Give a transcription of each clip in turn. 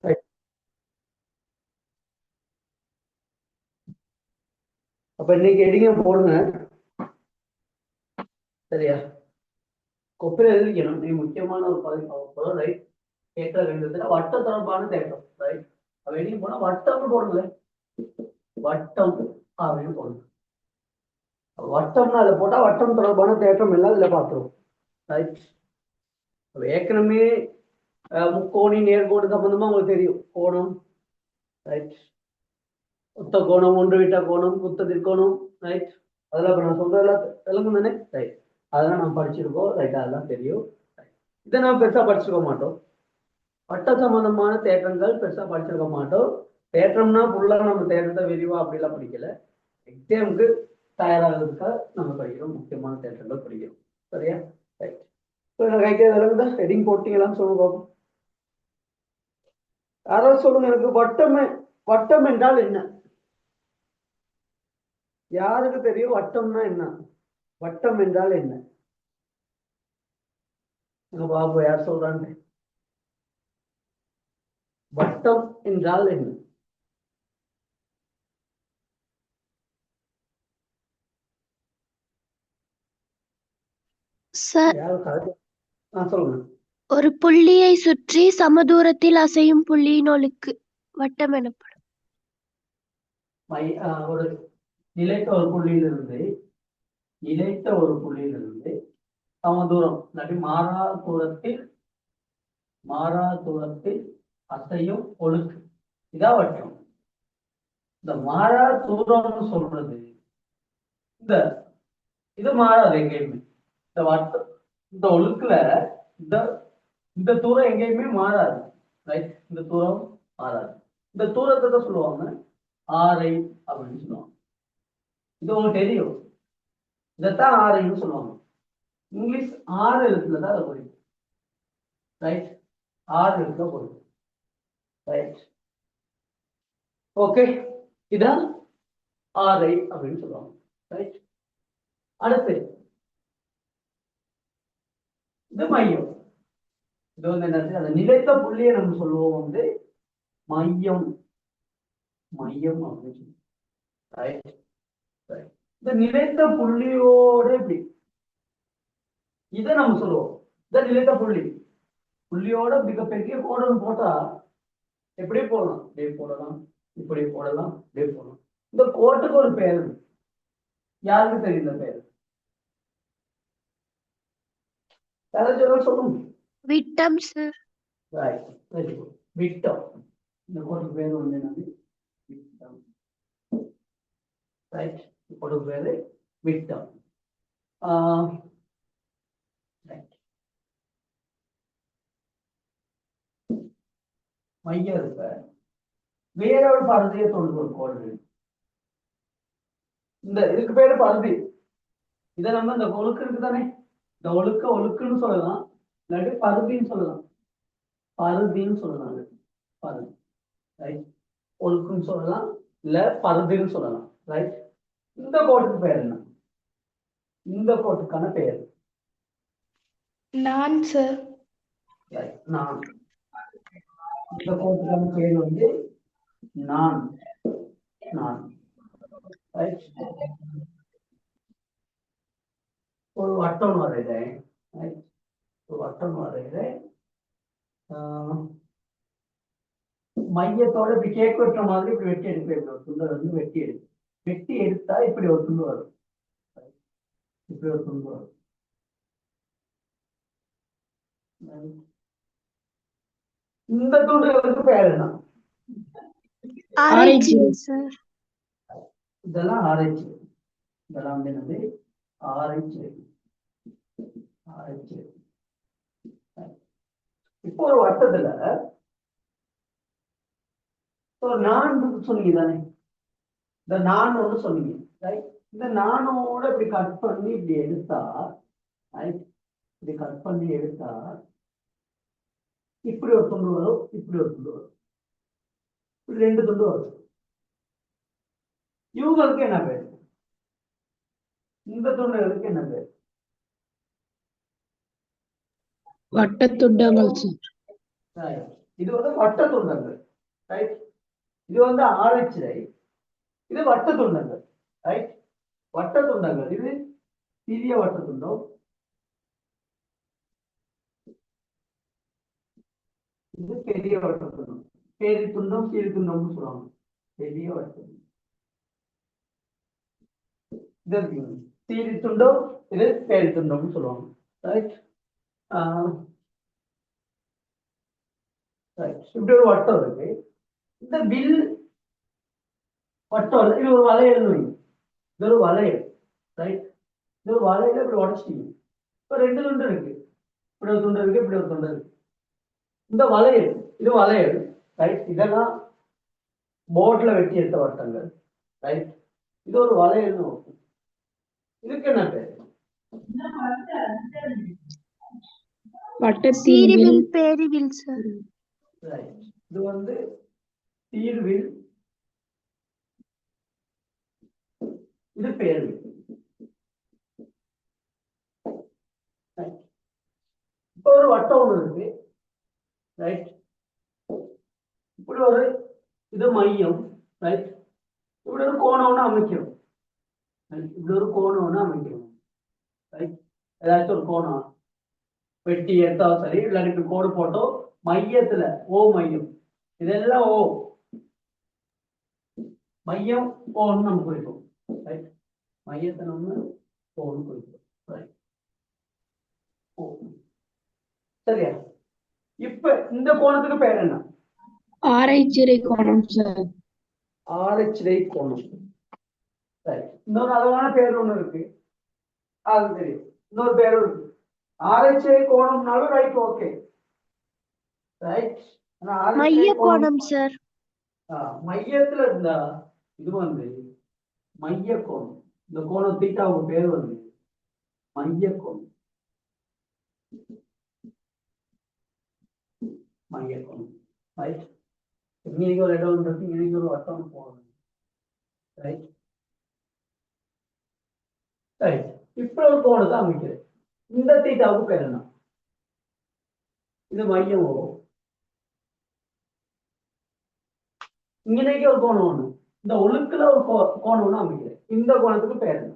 Right. அப்ப இன்னைக்கு எடிங்க போடுங்க. சரியா? கொப்பில எழுதிக்கணும். நீ முக்கியமான ஒரு பதவி ரைட். கேட்ட ரெண்டு வட்ட தொடர்பான தேட்டம் ரைட். அப்ப எடிங்க போனா வட்டம்னு போடுங்களேன். வட்டம் அப்படின்னு போடுங்க. வட்டம்னு அதை போட்டா வட்டம் தொடர்பான தேற்றம் எல்லாம் இதுல பார்த்துரும். ரைட். ஏற்கனவே முக்கோணி நேர்கோடு சம்பந்தமா உங்களுக்கு தெரியும். கோணம் ரைட், குத்த கோணம், ஒன்று விட்ட கோணம், குத்த திருக்கோணம் ரைட். அதெல்லாம் இப்ப நான் சொல்றதெல்லாம் தெலுங்கு தானே ரைட். அதெல்லாம் நம்ம படிச்சிருக்கோம் ரைட். அதெல்லாம் தெரியும். இதை நம்ம பெருசா படிச்சிருக்க மாட்டோம். வட்ட சம்பந்தமான தேற்றங்கள் பெருசா படிச்சிருக்க மாட்டோம். தேற்றம்னா ஃபுல்லா நம்ம தேற்றத்தை விரிவா அப்படிலாம் படிக்கல. எக்ஸாமுக்கு தயாராகிறதுக்காக நம்ம படிக்கிறோம். முக்கியமான தேற்றங்கள் படிக்கிறோம். சரியா? ரைட். இப்போ ஹெட்டிங் போட்டீங்களான்னு சொல்லுங்க பார்ப்போம். யாராவது சொல்லுங்க எனக்கு, வட்டம் என்றால் என்ன? யாருக்கு தெரியும் வட்டம்னா என்ன? வட்டம் என்றால் என்ன? பாபு யார் சொல்றாங்க? வட்டம் என்றால் என்ன? சொல்லுங்க. ஒரு புள்ளியை சுற்றி சமதூரத்தில் அசையும் புள்ளியின் ஒழுக்கு வட்டம் எனப்படும். ஒரு நிலைத்த ஒரு புள்ளியிலிருந்து சமதூரம் இல்லாட்டி மாறா தூரத்தில் அசையும் ஒழுக்கு, இதான் வட்டம். இந்த மாறா தூரம்னு சொல்றது இது மாறாது எங்கேயுமே. இந்த வட்டம், இந்த ஒழுக்குல இந்த தூரம் எங்கேயுமே மாறாது ரைட். இந்த தூரம் மாறாது. இந்த தூரத்தை தான் சொல்லுவாங்க ஆரை அப்படின்னு சொல்லுவாங்க. இது உங்களுக்கு தெரியும். இதைத்தான் ஆரைன்னு சொல்லுவாங்க. இங்கிலீஷ் 6 எழுத்துல தான் அதை படிக்கும் ரைட். 6 எழுத்துல படிக்கும் ரைட். ஓகே, இதான் ஆரை அப்படின்னு சொல்லுவாங்க ரைட். அடுத்து இது மையம். இது வந்து என்ன, அந்த நிலைத்த புள்ளியை நம்ம சொல்லுவோம் வந்து மையம் அப்படின்னு சொல்லி ரைட். இந்த நிலைத்த புள்ளியோட இப்படி இதை நம்ம சொல்லுவோம். இந்த நிலைத்த புள்ளியோட மிகப்பெரிய கோடம் போட்டா எப்படி போடலாம்? இப்படி போடலாம், இப்படி போடலாம், இப்படி போடலாம். இந்த கோட்டுக்கு ஒரு பேர், யாருக்கு தெரியும் இந்த பேர்? சொல்லுங்க. விட்டம் சார். Right, very good. விட்டம். இந்த கோட்டுக்கு பேர் வந்து என்னது? விட்டம் ரைட். கோட்டுக்கு பேரு விட்டம். மையம் இருக்க வேற ஒரு பருதியை தொடுது ஒரு கோடு. இந்த இதுக்கு பேரு பருதி. இதை நம்ம இந்த ஒழுக்கு இருக்கு தானே, இந்த ஒழுக்குன்னு சொல்லலாம், இல்லாட்டி பருதின்னு சொல்லலாம். பருதி ரைட். ஒழுக்குன்னு சொல்லலாம், இல்ல பருதின்னு சொல்லலாம் ரைட். இந்த கோட்டுக்கு பேர் என்ன? இந்த கோட்டுக்கான பெயர் நான் சார். நான். இந்த கோட்டுக்கான பேர் வந்து நான் ரைட். ஒரு வட்டம் வரைகிறேன் ரைட். ஒரு வட்டம் வரைகிறேன். மையத்தோட இப்படி கேக் வெட்டுற மாதிரி இப்படி வெட்டி எடுப்பேன். ஒரு துண்டை வந்து வெட்டி எடுத்தா இப்படி ஒரு துண்டு வரும். இப்படி ஒரு துண்டு வரும். இந்த துண்டுகளுக்கு பேர் என்ன? ஆராய்ச்சி சார். இதெல்லாம் ஆராய்ச்சி. இதெல்லாம் வந்து என்னது? ஆராய்ச்சி. இப்போ ஒரு வட்டத்துல நான் சொன்னீங்க தானே, இந்த நான் ஒன்று சொன்னீங்க ரைட். இந்த நானோட இப்படி கட் பண்ணி இப்படி எடுத்தா ரைட். இப்படி கட் பண்ணி எடுத்தா இப்படி ஒரு துண்டு வரும், இப்படி ஒரு துண்டு வரும், இப்படி 2 துண்டு வரும். இவங்களுக்கு என்ன பேர்? இந்த துண்டுகளுக்கு என்ன பேர்? வட்டத்துண்டங்கள். இது வந்து வட்ட துண்டங்கள், ரைட்? இது வந்து ஆரச்சிலை, இது வட்ட துண்டங்கள், ரைட்? வட்ட துண்டங்கள், இது சிறிய வட்ட துண்டம், இது பெரிய வட்ட துண்டம். பெரிய துண்டம் சிறு துண்டம்னு சொல்லுவாங்க. பெரிய வட்ட துண்டம், இது சிறு துண்டம், இது பெரிய துண்டம்னு சொல்லுவாங்க, ரைட்? இப்படி ஒரு வட்டம் இருக்கு. இந்த வில் வட்டம், இது ஒரு வளையல், இது ஒரு வளையல், ரைட்? இது ஒரு வளையல இப்படி உடச்சிட்டீங்க. இப்ப ரெண்டு துண்டு இருக்கு, இப்படி ஒரு துண்டு இருக்கு, இப்படி ஒரு துண்டு இருக்கு. இந்த வளையல், இது வளையல், ரைட்? இதெல்லாம் போர்ட்ல வெட்டி எடுத்த வட்டங்கள், ரைட்? இது ஒரு வளையல்னு வரும். இதுக்கு என்ன பேரு? சீரிவில் பேரிவில் சார். ரைட். இது வந்து சீர்வில், இது பேர்வில். இப்ப ஒரு வட்டம் ஒண்ணு இருக்கு, ரைட்? இப்படி ஒரு, இது மையம், ரைட்? இப்படி ஒரு கோணம் ஒண்ணு அமைக்கணும், இப்படி ஒரு கோணம் ஒண்ணு அமைக்கணும், ரைட்? ஏதாச்சும் ஒரு கோணம் வெட்டி எடுத்தாலும் சரி, இல்லாட்டி கோடு போட்டோ மையத்துல ஓ மையம், இதெல்லாம் ஓ மையம், ஓன்னு நம்ம குறிப்போம், ரைட்? மையத்தை நம்ம ஓன்னு குறிப்போம், ரைட்? ஓ, சரியா? இப்ப இந்த கோணத்துக்கு பேர் என்ன? ஆரைச்சிறை கோணம் சார். ஆரைச்சிறை கோணம், ரைட்? இன்னொரு அழகான பேர் ஒண்ணு இருக்கு, அது தெரியும். இன்னொரு பேரும் இருக்கு, ஆரைச்சிறை கோணம்னாலும் ரைட், ஓகே, ரைட்? மைய கோணம் சார். மையத்துல இருந்தா இது வந்து மைய கோணம். இந்த கோணம் தீட்டாவுக்கு பேர் வந்து மைய கோணம், மைய கோணம், ரைட்? இன்னைக்கு ஒரு இடம் இருக்கு, இன்னைக்கு ஒரு வட்டம் போகணும், ரைட்? ரைட். இப்ப ஒரு கோணத்தை அமைக்கிறேன். இந்த தீட்டாவுக்கு பேர் என்ன? இது மையம் வரும். இங்கனைக்கு ஒரு கோணம் ஒண்ணு, இந்த ஒழுக்குல ஒரு கோணம் ஒண்ணு அமைக்கிறேன். இந்த கோணத்துக்கு பேர் என்ன?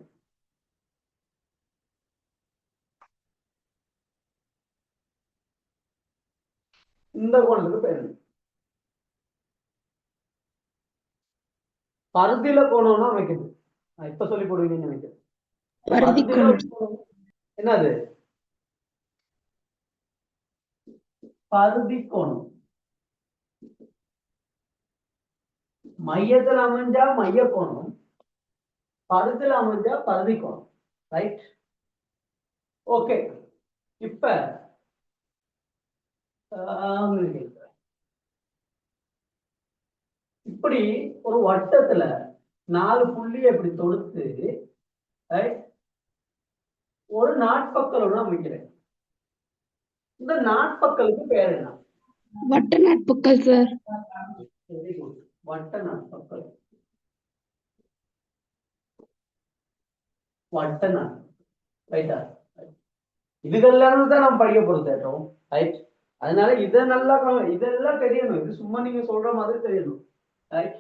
இந்த கோணத்துக்கு பேர் என்ன? பருத்தில கோணம்னா அமைக்குது. இப்ப சொல்லி போடுவீங்கன்னு நினைக்கிறேன். என்னது? பருதி கோணம். மையத்தில் அமைஞ்சா மைய கோணம், பருத்தில் அமைஞ்சா பருதி கோணம், ரைட்? ஓகே. இப்ப இப்படி ஒரு வட்டத்துல 4 புள்ளியை இப்படி தொடுத்து, ரைட், ஒரு நாட்பக்கல் அமைக்கிறேன். இந்த நாட்பக்கலுக்கு பேர் என்ன? வட்ட நாட்பக்கல் சார். வட்ட நாட்பக்கல், வட்ட நாட்பக்கல், ரைட்டா? இதுகள்லாம் தான் நம்ம படிக்க போறோம், ரைட்? அதனால இதை நல்லா இதெல்லாம் தெரியணும். இது சும்மா நீங்க சொல்ற மாதிரி தெரியணும், ரைட்?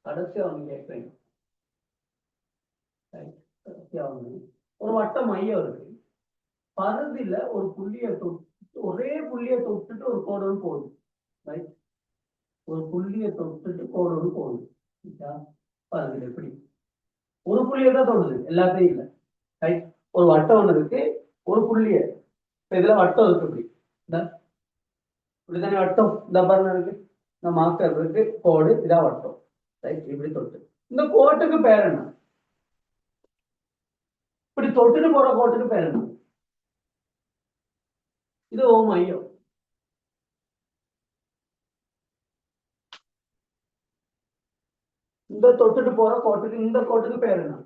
கடைசியா அவங்க கேட்பீங்க, கடைசியா அவங்க ஒரு வட்ட மையம் இருக்கு, பருதியில ஒரு புள்ளியை தொட்டு, ஒரே புள்ளியை தொட்டுட்டு ஒரு கோடு போகுது, ரைட்? ஒரு புள்ளியை தொட்டுட்டு கோடு போகுது, பருதியில எப்படி ஒரு புள்ளியை தான் தொடுது, எல்லாத்தையும் இல்லை, ரைட்? ஒரு வட்டம் ஒண்ணு இருக்கு, ஒரு புள்ளிய, இதுல வட்டம் இருக்கு, இப்படி இப்படித்தானே வட்டம், இந்த பாருங்க இருக்கு, இந்த மார்க்கர் இருக்கு, கோடு, இதான் வட்டம், ரைட்? இப்படி தொட்டு இந்த கோட்டுக்கு பேர் என்ன? இப்படி தொட்டுட்டு போற கோட்டுக்கு பேர் என்ன? இது ஓ மையம். இந்த தொட்டுட்டு போற கோட்டுக்கு, இந்த கோட்டுக்கு பேர் என்ன?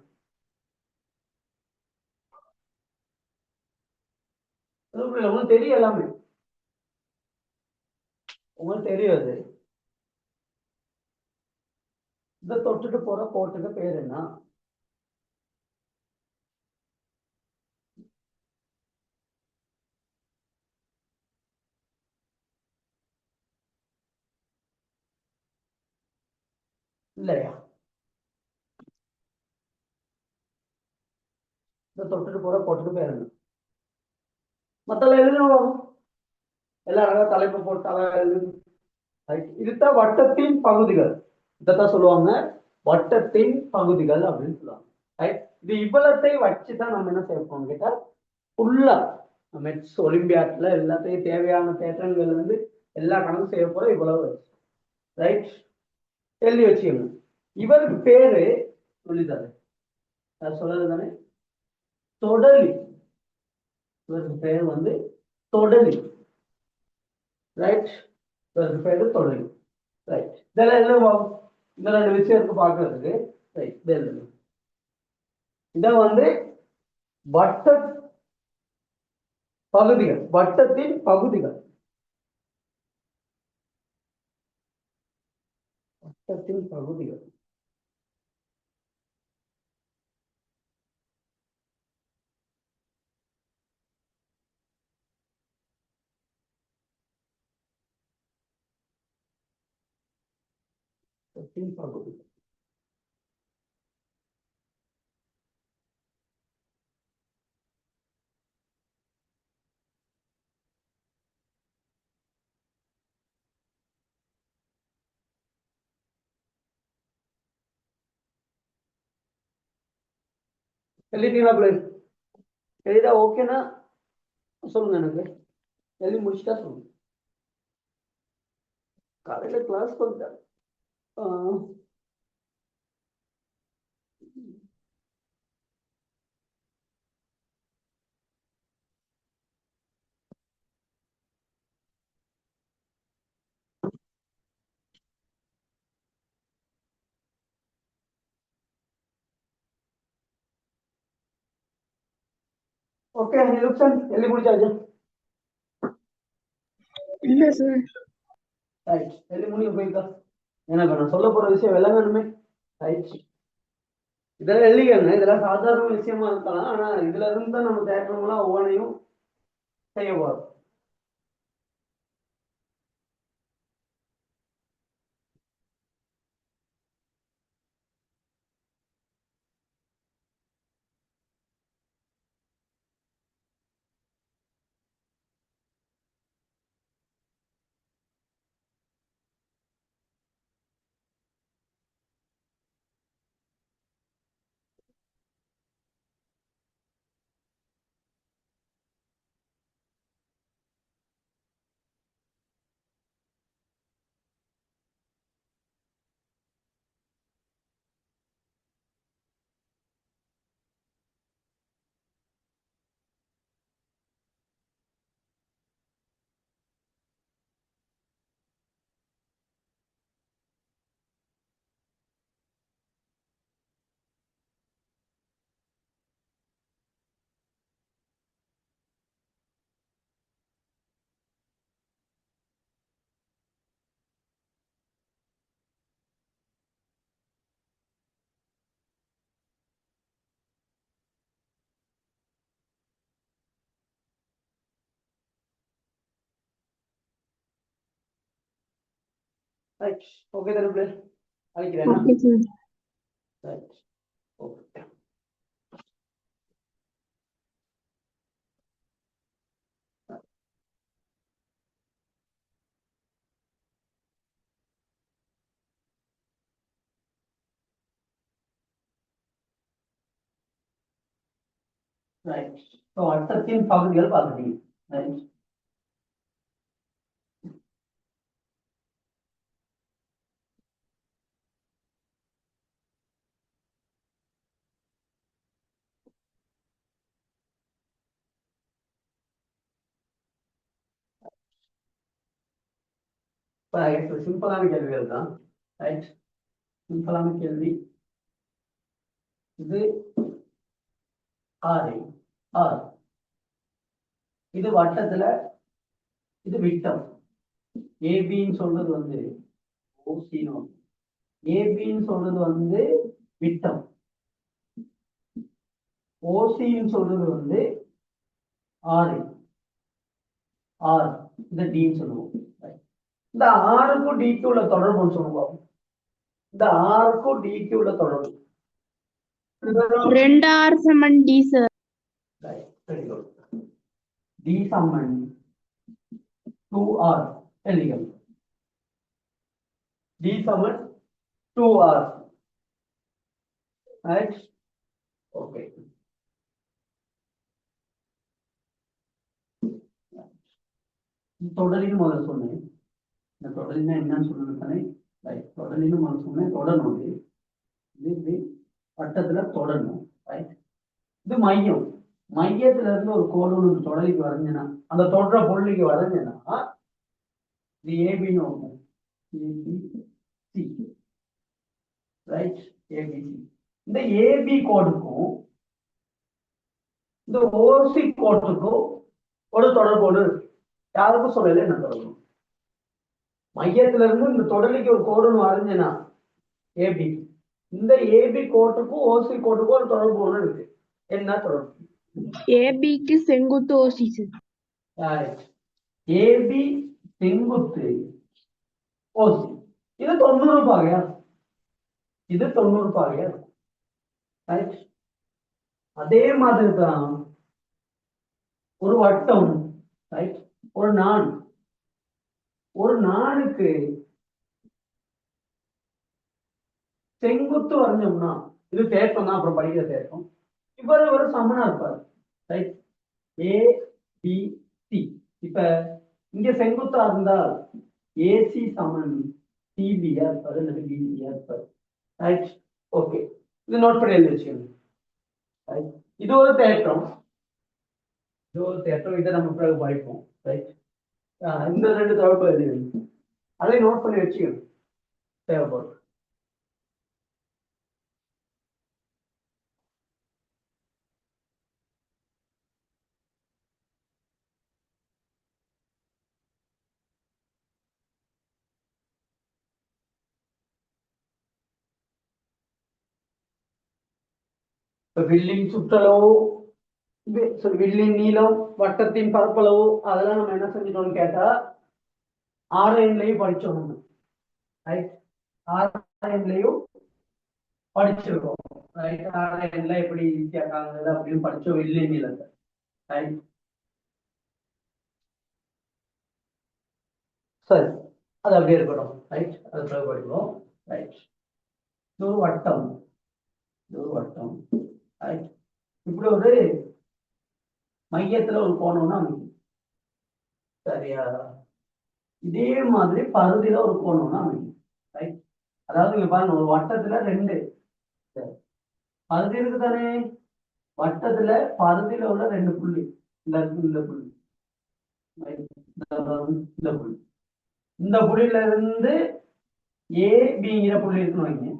உங்களுக்கு தெரியும், எல்லாமே உங்களுக்கு தெரியும். அது இந்த தொட்டுட்டு போற கோட்டுக்கு பேர் என்ன? இல்லையா? இந்த தொட்டுட்டு போற போட்டுட்டு போயிருங்க. மத்தெல்லாம் எழுதணும். எல்லாம் அழகா தலைப்பு போட்டு அழகா எழுது. இதுதான் வட்டத்தின் பகுதிகள். இதைத்தான் சொல்லுவாங்க வட்டத்தின் பகுதிகள் அப்படின்னு சொல்லுவாங்க. இது இவ்வளத்தை வச்சுதான் நம்ம என்ன செய்யப்போம் கேட்டா ஃபுல்லா மெட்ஸ் ஒலிம்பியாட்ல எல்லாத்தையும் தேவையான தேட்டங்கள் இருந்து எல்லா கணக்கும் செய்ய போற இவ்வளவு ரைட் எழுதி வச்சுக்கணும். இவருக்கு பேரு சொல்லித்தாரு சொல்றது தானே தொடலி. இவருக்கு பேர் வந்து தொடலி. ரைட் இவருக்கு பேரு தொடலி. ரைட் இதெல்லாம் எழுதுவோம். இந்த 2 விஷயம் இருக்கு பாக்குறதுக்கு. ரைட் இதை எழுதணும். இதை வந்து வட்ட பகுதிகள், வட்டத்தின் பகுதிகள், வட்டத்தின் பகுதிகள். பகுதிகள் எழுதிட்டீங்களா பிள்ளை? எழுதா ஓகேனா சொல்லுங்க. எனக்கு எழுதி முடிச்சுட்டா சொல்லுங்க. காலையில கிளாஸ் பண்ணிட்டேன். ஓகே லுக்சன் எழுதி முடிச்சாச்சு. இல்ல சார். ரைட் எழுதி முடிக்க போயிருக்கா? எனக்கு நான் சொல்ல போற விஷயம் விளங்கணுமே. ரைட் இதெல்லாம் எழுதிக்கணும். இதெல்லாம் சாதாரண விஷயமா இருக்கலாம். ஆனா இதுல இருந்து தான் நம்ம தேட்டமெல்லாம் ஒவ்வொன்றையும் செய்ய போறோம். ரைட் ஓகே தானே பிள்ளை? அழைக்கிறேன்னா okay sir. Right okay. Right so வட்டத்தின் பகுதிகள் பார்த்துட்டீங்க. ரைட் இப்போ சிம்பிளான கேள்விகள் தான். ரைட் சிம்பிளான கேள்வி. இது ஆறு ஆறு. இது வட்டத்துல இது விட்டம். ஏபின்னு சொல்றது வந்து ஓசினோ. ஏபின்னு சொல்றது வந்து விட்டம். ஓசின்னு சொல்றது வந்து ஆறு ஆறு. இந்த டின்னு சொல்லுவோம். இந்த ஆறுக்கும் டிக்கு உள்ள தொடர்புன்னு சொல்லுவோம். இந்த ஆருக்கும் டிக்கு உள்ள தொடர்பு. 2R சமன் D sir. Right, very good. D சமன் 2R எழுதிக்கணும். D சமன் 2R. Right? Okay. தொடரின்னு முதல்ல சொன்னேன். இந்த தொடரின்னா என்னன்னு சொல்லணும் தானே? ரைட், தொடரின்னு முதல்ல சொன்னேன். தொடரணும். இது வட்டத்துல தொடரணும். ரைட், இது மையம். மையத்துல இருந்து ஒரு கோடு ஒன்று தொடரிக்கு வரைஞ்சேன்னா, அந்த தொடர பொருளுக்கு வரைஞ்சேன்னா இது ஏபின்னு வரும். ஏபிசி. Right, ABC. இந்த ஏபி கோடுக்கும் இந்த ஓசி கோட்டுக்கும் ஒரு தொடர்போடு இருக்கு. யாருக்கும் சொல்லல என்ன தொடர்பு. மையத்துல இருந்து இந்த தொடர்லிக்கு ஒரு கோடுன்னு வரைஞ்சேன்னா ஏபி, இந்த ஏபி கோட்டுக்கும் ஓசி கோட்டுக்கும் ஒரு தொடர்பு ஒன்று இருக்கு. என்ன தொடர்பு? ஏபிக்கு செங்குத்து ஓசி சார். ஏபி செங்குத்து ஓசி. இது 90 பாகையா, இது 90 பாகையா. ரைட், அதே மாதிரி தான் ஒரு வட்டம். ரைட், ஒரு நாள், ஒரு நாளுக்கு செங்குத்து வரைஞ்சோம்னா இது தேர்ப்பம் தான். அப்புறம் படிக்கிற தேர்ப்பம். இவர் ஒரு சமனா இருப்பார். ரைட், ஏ பி சி. இப்ப இங்க செங்குத்தா இருந்தால் ஏசி சமன் சிபியா இருப்பாரு, அல்லது பிசியா இருப்பாரு. ரைட், ஓகே, இது நோட் பண்ணி எழுதி வச்சுக்கணும். ரைட், இது ஒரு தேற்றம். இது ஒரு தேற்றம். இதை நம்ம பிறகு படிப்போம். ரைட், இந்த ரெண்டு தொடர்பு எழுதி வைக்கணும். அதை நோட் பண்ணி வச்சுக்கணும் தேவைப்படும். வில்லின் சுற்றளவு, வில்லின் நீளம், வட்டத்தின் பரப்பளவு, அதெல்லாம் நம்ம என்ன செஞ்சிட்டோம்னு கேட்டா ஆர்என்லையும் படிச்சோம். ரைட், ஆர்என்லையும் படிச்சிருக்கோம். ரைட், ஆர்என்ல எப்படி கேட்காங்க அப்படின்னு படிச்சோம். வில்லின் நீளத்தை. ரைட், சரி, அது அப்படியே இருக்கட்டும். ரைட், அது பிறகு படிக்கிறோம். ரைட், இது ஒரு வட்டம், இது ஒரு வட்டம். ரைட், இப்படி ஒரு மையத்துல ஒரு கோணம்னா அமைக்கும். சரியா? இதே மாதிரி பகுதியில ஒரு கோணம்னா அமைக்கும். ரைட், அதாவது இங்க பாருங்க, ஒரு வட்டத்துல ரெண்டு பகுதி இருக்கு தானே. வட்டத்துல பகுதியில உள்ள ரெண்டு புள்ளி, இந்த இந்த புள்ளி, இந்த புள்ளி, இந்த புள்ளியில இருந்து ஏபிங்கிற புள்ளி இருக்குன்னு வைங்க.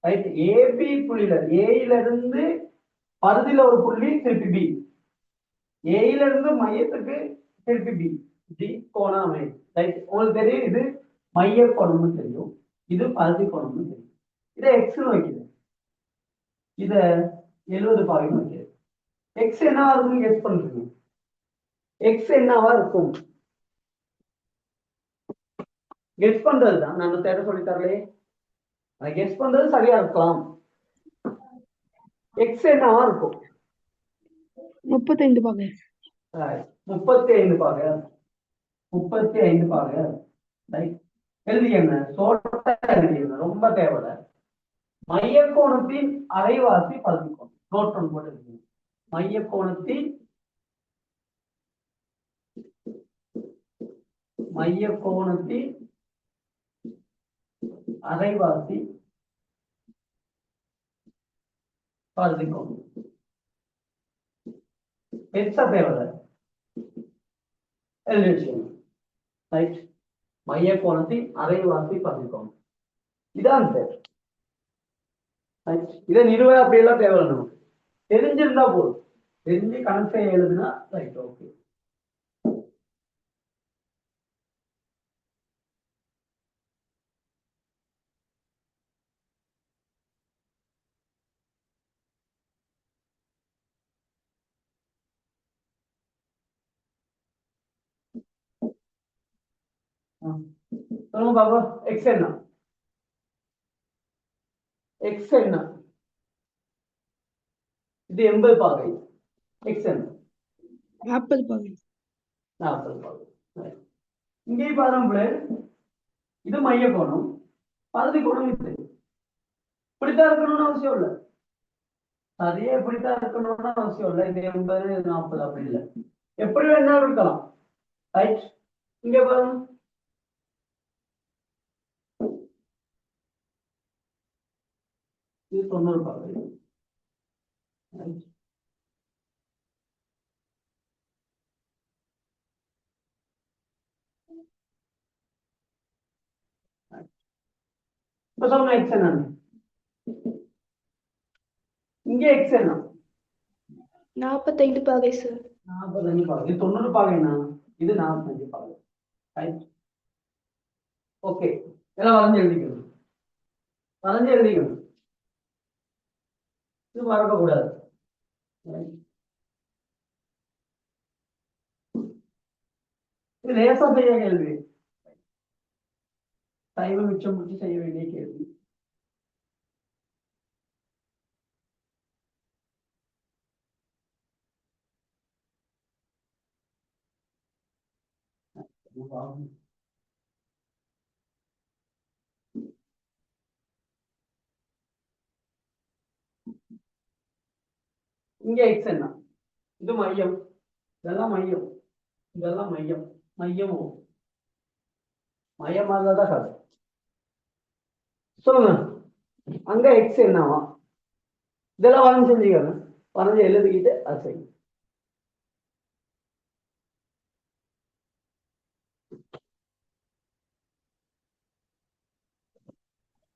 ரைட், ஏபி புள்ளியில ஏல இருந்து பகுதியில ஒரு புள்ளி, திருப்பி பி, ஏல இருந்து மையத்துக்கு திருப்பி பி, டி கோணம் அமையும். ரைட், உங்களுக்கு தெரியும் இது மைய கோணம்னு தெரியும், இது பகுதி கோணம்னு தெரியும். இதை எக்ஸ்னு வைக்குது, இத 70 பாகைன்னு வைக்கிறது. எக்ஸ் என்னவா இருக்கும்னு கெஸ் பண்றீங்க? எக்ஸ் என்னவா இருக்கும்? கெஸ் பண்றதுதான், நான் தேட சொல்லி தரலே. கெஸ் பண்றது சரியா இருக்கலாம். எக்ஸ் என்னவா இருக்கும்? 35 பாகை. 35 பாகை, 35 பாகை. ரைட், எழுதிக்கங்க, எழுதிக்கங்க, ரொம்ப தேவையில்ல. மைய கோணத்தின் அரைவாசி பகுதி கோணம். நோட் ஒன்று போட்டு இருக்கீங்க. மைய கோணத்தின் அரைவாசி பகுதி கோணம். பெருசா தேவையில்லை, எழுதி வச்சுக்கணும். ரைட், மைய கோணத்தின் அரைவாசி பகுதி கோணம், இதான் சார். இதை நிறுவ அப்படியெல்லாம் தேவையில்லை, நமக்கு தெரிஞ்சிருந்தா போதும். தெரிஞ்சு கணக்கை எழுதுனா ரைட், ஓகே. சொல்லுங்க பாப்பா, எக்ஸ் என்ன? எக்ஸ் என்ன? இது 80 பாகை. எக்ஸ் என்ன? 40 பாகை. 40 பாகை. இங்கே பாருங்க, இது மைய கோணம், பகுதி கோணம் இது. இப்படித்தான் இருக்கணும்னு அவசியம் இல்லை. அதே இப்படித்தான் இருக்கணும்னு அவசியம் இல்லை. இது 80 40 அப்படி இல்லை, எப்படி வேணாலும் இருக்கலாம். ரைட், இங்க பாருங்க, இது 90 பாகை. இப்ப சொன்ன எக்ஸ் என்ன? இங்க எக்ஸ் என்ன? 45 பாகை சார். 45 பாகை. இது 90 பாகைனா, இது 45 பாகை. Right, okay. எல்லாம் வரைஞ்சு எழுதிக்கணும், வரைஞ்சு எழுதிக்கணும், இது மறக்கக்கூடாது. இது லேசா செய்ய கேள்வி, டைம் மிச்சம் முடிச்சு செய்ய வேண்டிய கேள்வி. இங்க எக்ஸ் என்ன? இது மையம், இதெல்லாம் மையம், இதெல்லாம் மையம். மையமும் மையமாக தான் கதை. சொல்லுங்க, அங்க எக்ஸ் என்னவா? இதெல்லாம் வரைஞ்சு செஞ்சுக்கோங்க, வரைஞ்சு எழுதிக்கிட்டு அது செய்யும்.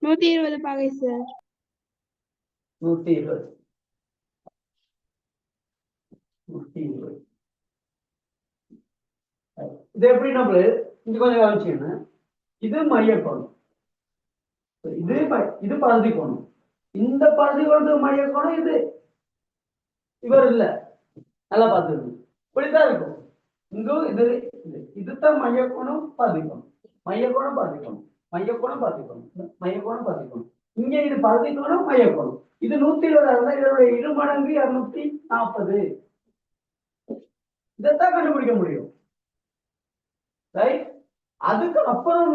நூத்தி 20 பாகை சார். 120. 120. இது எப்படி நம்ம இங்க கொஞ்சம் கவனிச்சுக்கணும். இது மைய கோணம், இது பகுதி கோணம். இந்த பகுதி கோணம் மைய கோணம் இது. இவர் இல்ல, நல்லா பார்த்துக்கணும். இப்படித்தான் இருக்கும். இங்க இது இதுதான் மைய கோணம் பகுதி கோணம், மைய கோணம் பகுதி கோணம், மைய கோணம் பகுதி கோணம், மைய கோணம் பகுதி கோணம். இங்க இது பகுதி கோணம் மைய கோணம். இது 120 இதனுடைய 2 மடங்கு 240. இதைத்தான் கண்டுபிடிக்க முடியும். ரைட், அதுக்கு அப்புறம்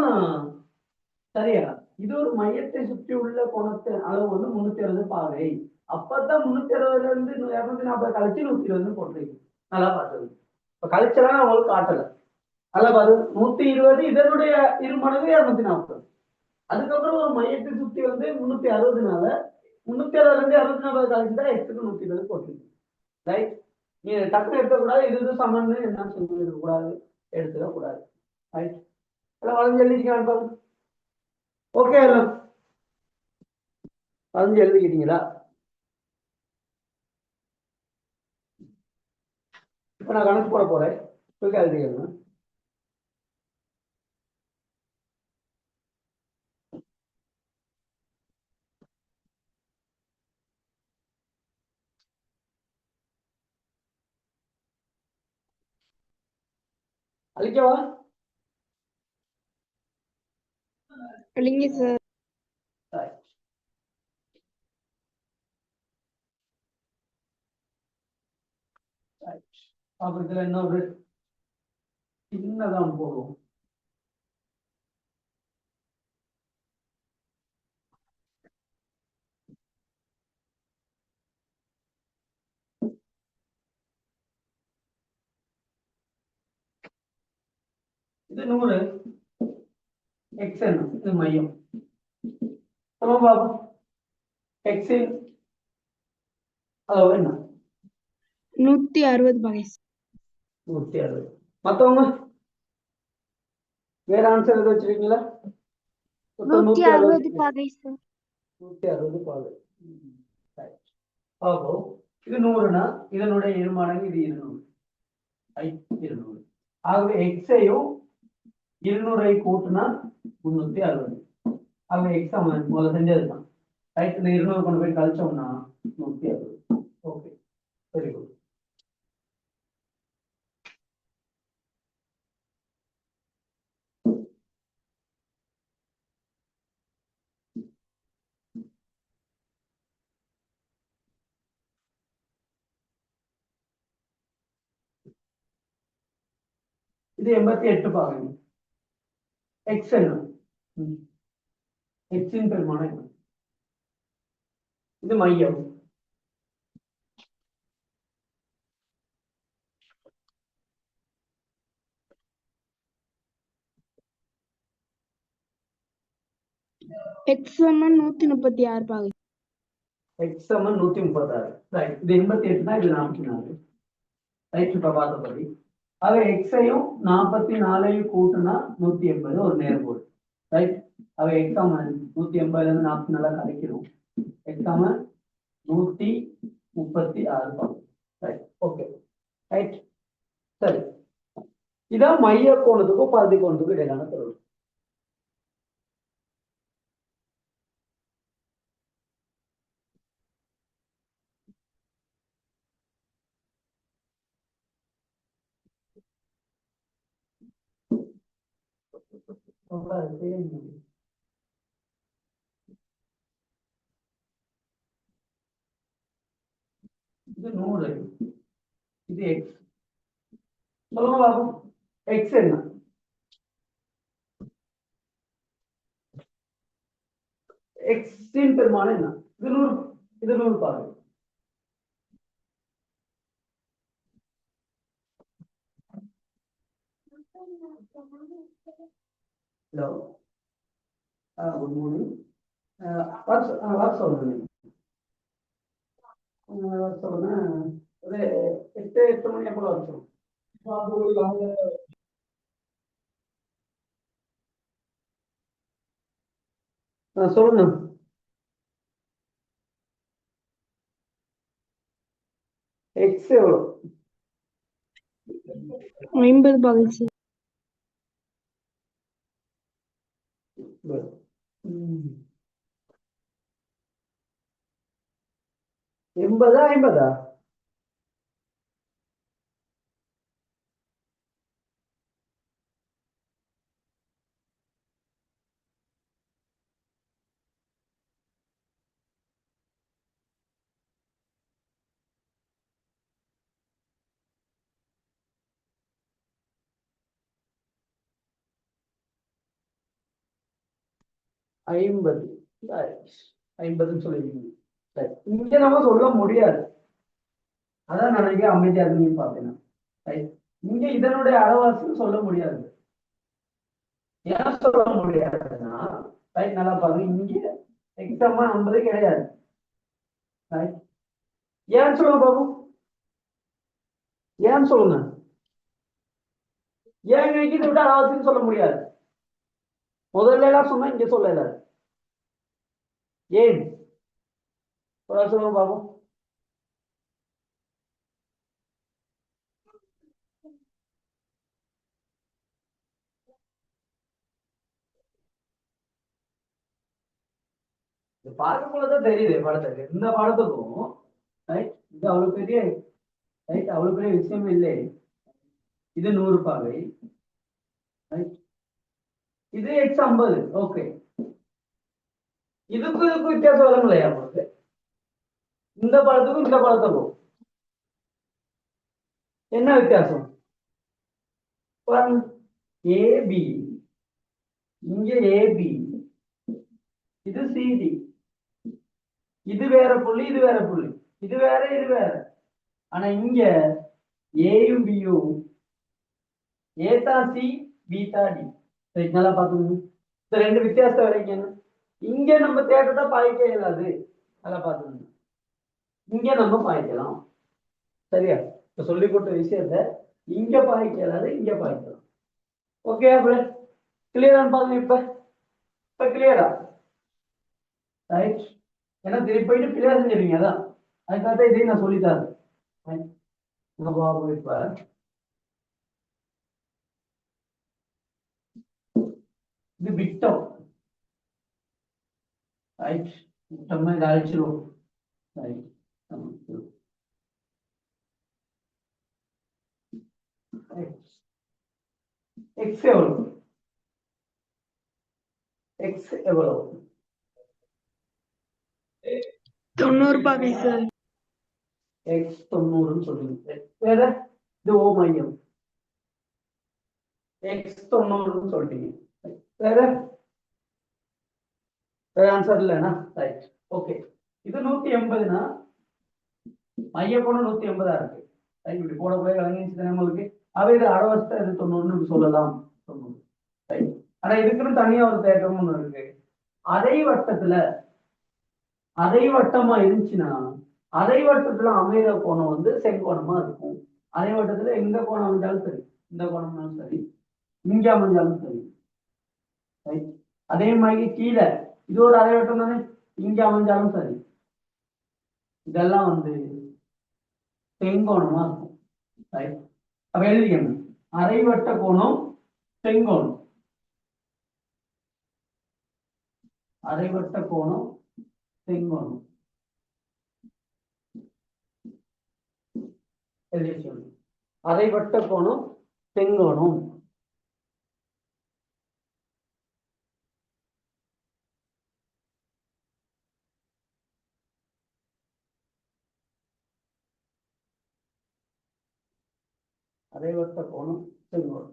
சரியா, இது ஒரு மையத்தை சுற்றி உள்ள கோணத்தின் அளவு வந்து 360 பாகை. அப்பதான் 360ல இருந்து 240 கழிச்சு 120 போட்டிருக்கு. நல்லா பார்த்தது. இப்ப கழிச்சலாம் நான் உங்களுக்கு காட்டல. நல்லா பார்த்து 120 இதனுடைய 2 மடங்கு 240. அதுக்கப்புறம் ஒரு மையத்தை சுற்றி வந்து 360னால 360ல இருந்து 240 கழிச்சுதான் எக்ஸுக்கு 120 போட்டிருக்கு. ரைட், நீ டக்குனு எடுக்கக்கூடாது, இது சமன்னு என்னன்னு சொல்லி இருக்கக்கூடாது, எடுத்துக்க கூடாது. ரைட், எல்லாம் வளைஞ்சு எழுதிக்கலாம் பாருங்க. ஓகே, எல்லாம் வளைஞ்சு எழுதிக்கிட்டீங்களா? இப்ப நான் கணக்கு போட போறேன், எழுதிக்கணும். அழிக்கவா? இல்லைங்க சார். அப்புறம் இதுல என்ன ஒரு சின்னதான் போடுவோம். இது 100 எக்ஸ் என்ன? இது மையம். சமம் பாபு, எக்ஸின் அளவு என்ன? 160 பாகை. 160. மத்தவங்க வேற ஆன்சர் எது வச்சிருக்கீங்களா? 160 பாகை சார். 160 பாகை. ஆகும். இது 100னா இதனுடைய 2 மடங்கு இது 200. 200. ஆகவே எக்ஸையும் 200 கூட்டினா 360. ஆகவே எக்ஸ் முதல்ல செஞ்சதுதான். ரைட், இந்த 200 கொண்டு போய் கழிச்சோம்னா 160. Okay, very good. இது 88 பாருங்க. எக்ஸ் என்ன? எக்ஸின் பெருமானம் என்ன? இது மையம். எக்ஸ் சமன் 136 பாகை. எக்ஸ் சமன் 136. ரைட். இது 88 தான், இது 44. ரைட். இப்ப பார்த்தபடி ஆக எக்ஸையும் 44ஐயும் கூட்டினா 180 ஒரு நேர்கோடு. ரைட். அவ எக்ஸாமன் 180ல இருந்து 44 கழிக்கிறோம். எக்ஸாமன் 136. ரைட். ஓகே. ரைட். சரி, இதான் மைய கோணத்துக்கும் பகுதி கோணத்துக்கும் இடையிலான தொடர்பு. இது 100, இது எக்ஸ். சொல்லுங்க பாபு, எக்ஸ் என்ன? எக்ஸின் பெருமானம் என்ன? இது 100, இது 100 பாருங்க. Hello, good morning. வாட்ஸ் சொல்லுங்க. சொல்லுங்க. ஒரு 8 மணி போல வச்சோம். சொல்லுங்க. எக்ஸ் எவ்வளோ? 50 பாகை சார். எண்பதா 50? ஐம்பது. 50ன்னு சொல்லிருக்கீங்க. சரி, இங்க நம்ம சொல்ல முடியாது. அதான் நினைக்க அமைதியா இருந்தீங்கன்னு பார்த்தேன். ரைட். இங்க இதனுடைய அளவாசின்னு சொல்ல முடியாது. ஏன் சொல்ல முடியாதுன்னா, ரைட், நல்லா பாருங்க, இங்க எக்ஸாமா 50 கிடையாது. ரைட். ஏன் சொல்லுங்க பாபு, ஏன் சொல்லுங்க. ஏன் இதை விட அளவாசின்னு சொல்ல முடியாது? முதல்ல எல்லாம் சொன்னா இங்க சொல்லல. ஏன் சொல்லுங்க பாபு. பார்க்கும் போதுதான் தெரியுது படத்துக்கு, இந்த படத்துக்கும். ரைட். இது அவ்வளவு பெரிய, ரைட், அவ்வளவு பெரிய விஷயம் இல்லை. இது 100 பாகை. ரைட். இது எக்ஸ் 50. ஓகே. இதுக்கும் வித்தியாசம் வரும் இல்லையா உங்களுக்கு? இந்த படத்துக்கும் இந்த படத்துக்கும் என்ன வித்தியாசம்? ஏபி, இங்க ஏபி, இது சிடி. இது வேற புள்ளி, இது வேற புள்ளி, இது வேற, இது வேற. ஆனா இங்க ஏயும் பியும் ஏதா சி பீதா டி. நல்லா பாத்துக்கணும். இந்த ரெண்டு வித்தியாசத்தை வரைக்கும் இங்க நம்ம தேட்டத்தை பாய்க்க இயலாது. நல்லா பாத்துக்கணும். இங்க நம்ம பாய்க்கலாம். சரியா? இப்ப சொல்லி கொடுத்த விஷயத்த இங்க பாய்க்க இயலாது, இங்க பாய்க்கலாம். ஓகே, அப்புறம் கிளியரான்னு பாருங்க. இப்ப கிளியரா? ரைட். ஏன்னா திருப்பி போயிட்டு கிளியர் செஞ்சிருவீங்க. அதான் அதுக்காக இதையும் நான் சொல்லித்தரேன். இப்ப இது விட்டம். ரைட். விட்டம் இதை அழிச்சிரும். ரைட். எக்ஸ் எவ்வளவு? எக்ஸ் எவ்வளவு? 90 பாகை சார். எக்ஸ் 90ன்னு சொல்லுங்க. வேற இது ஓ மையம். எக்ஸ் 90 சொல்லிட்டீங்க. வேற ஆன்சர் இல்லைன்னா ரைட். ஓகே, இது 180னா மைய கோணம் 180 இருக்கு. ரைட், இப்படி போட போய் கலங்கிச்சு நம்மளுக்கு. அவை இது அறவஸ்தை, இது 90 சொல்லலாம். 90. ரைட். ஆனா இதுக்குன்னு தனியா ஒரு தேக்கம் ஒண்ணு இருக்கு. அரை வட்டத்துல அரை வட்டமா இருந்துச்சுன்னா அரை வட்டத்துல அமைகிற கோணம் வந்து செங்கோணமா இருக்கும். அரை வட்டத்துல எந்த கோணம் அமைஞ்சாலும் சரி, இந்த கோணம்னாலும் சரி, இங்க அமைஞ்சாலும் சரி. ரைட். அதே மாதிரி கீழே இது ஒரு அரை வட்டம் தானே, இங்க அமைஞ்சாலும் சரி, இதெல்லாம் வந்து செங்கோணமா இருக்கும். ரைட். அப்ப எழுதிக்கணும், அரை வட்ட கோணம் செங்கோணம். அரை வட்ட கோணம் செங்கோணம் எழுதி சொல்லு. அரை வட்ட கோணம் செங்கோணம். அரை வட்ட கோணம் செங்கோணம்.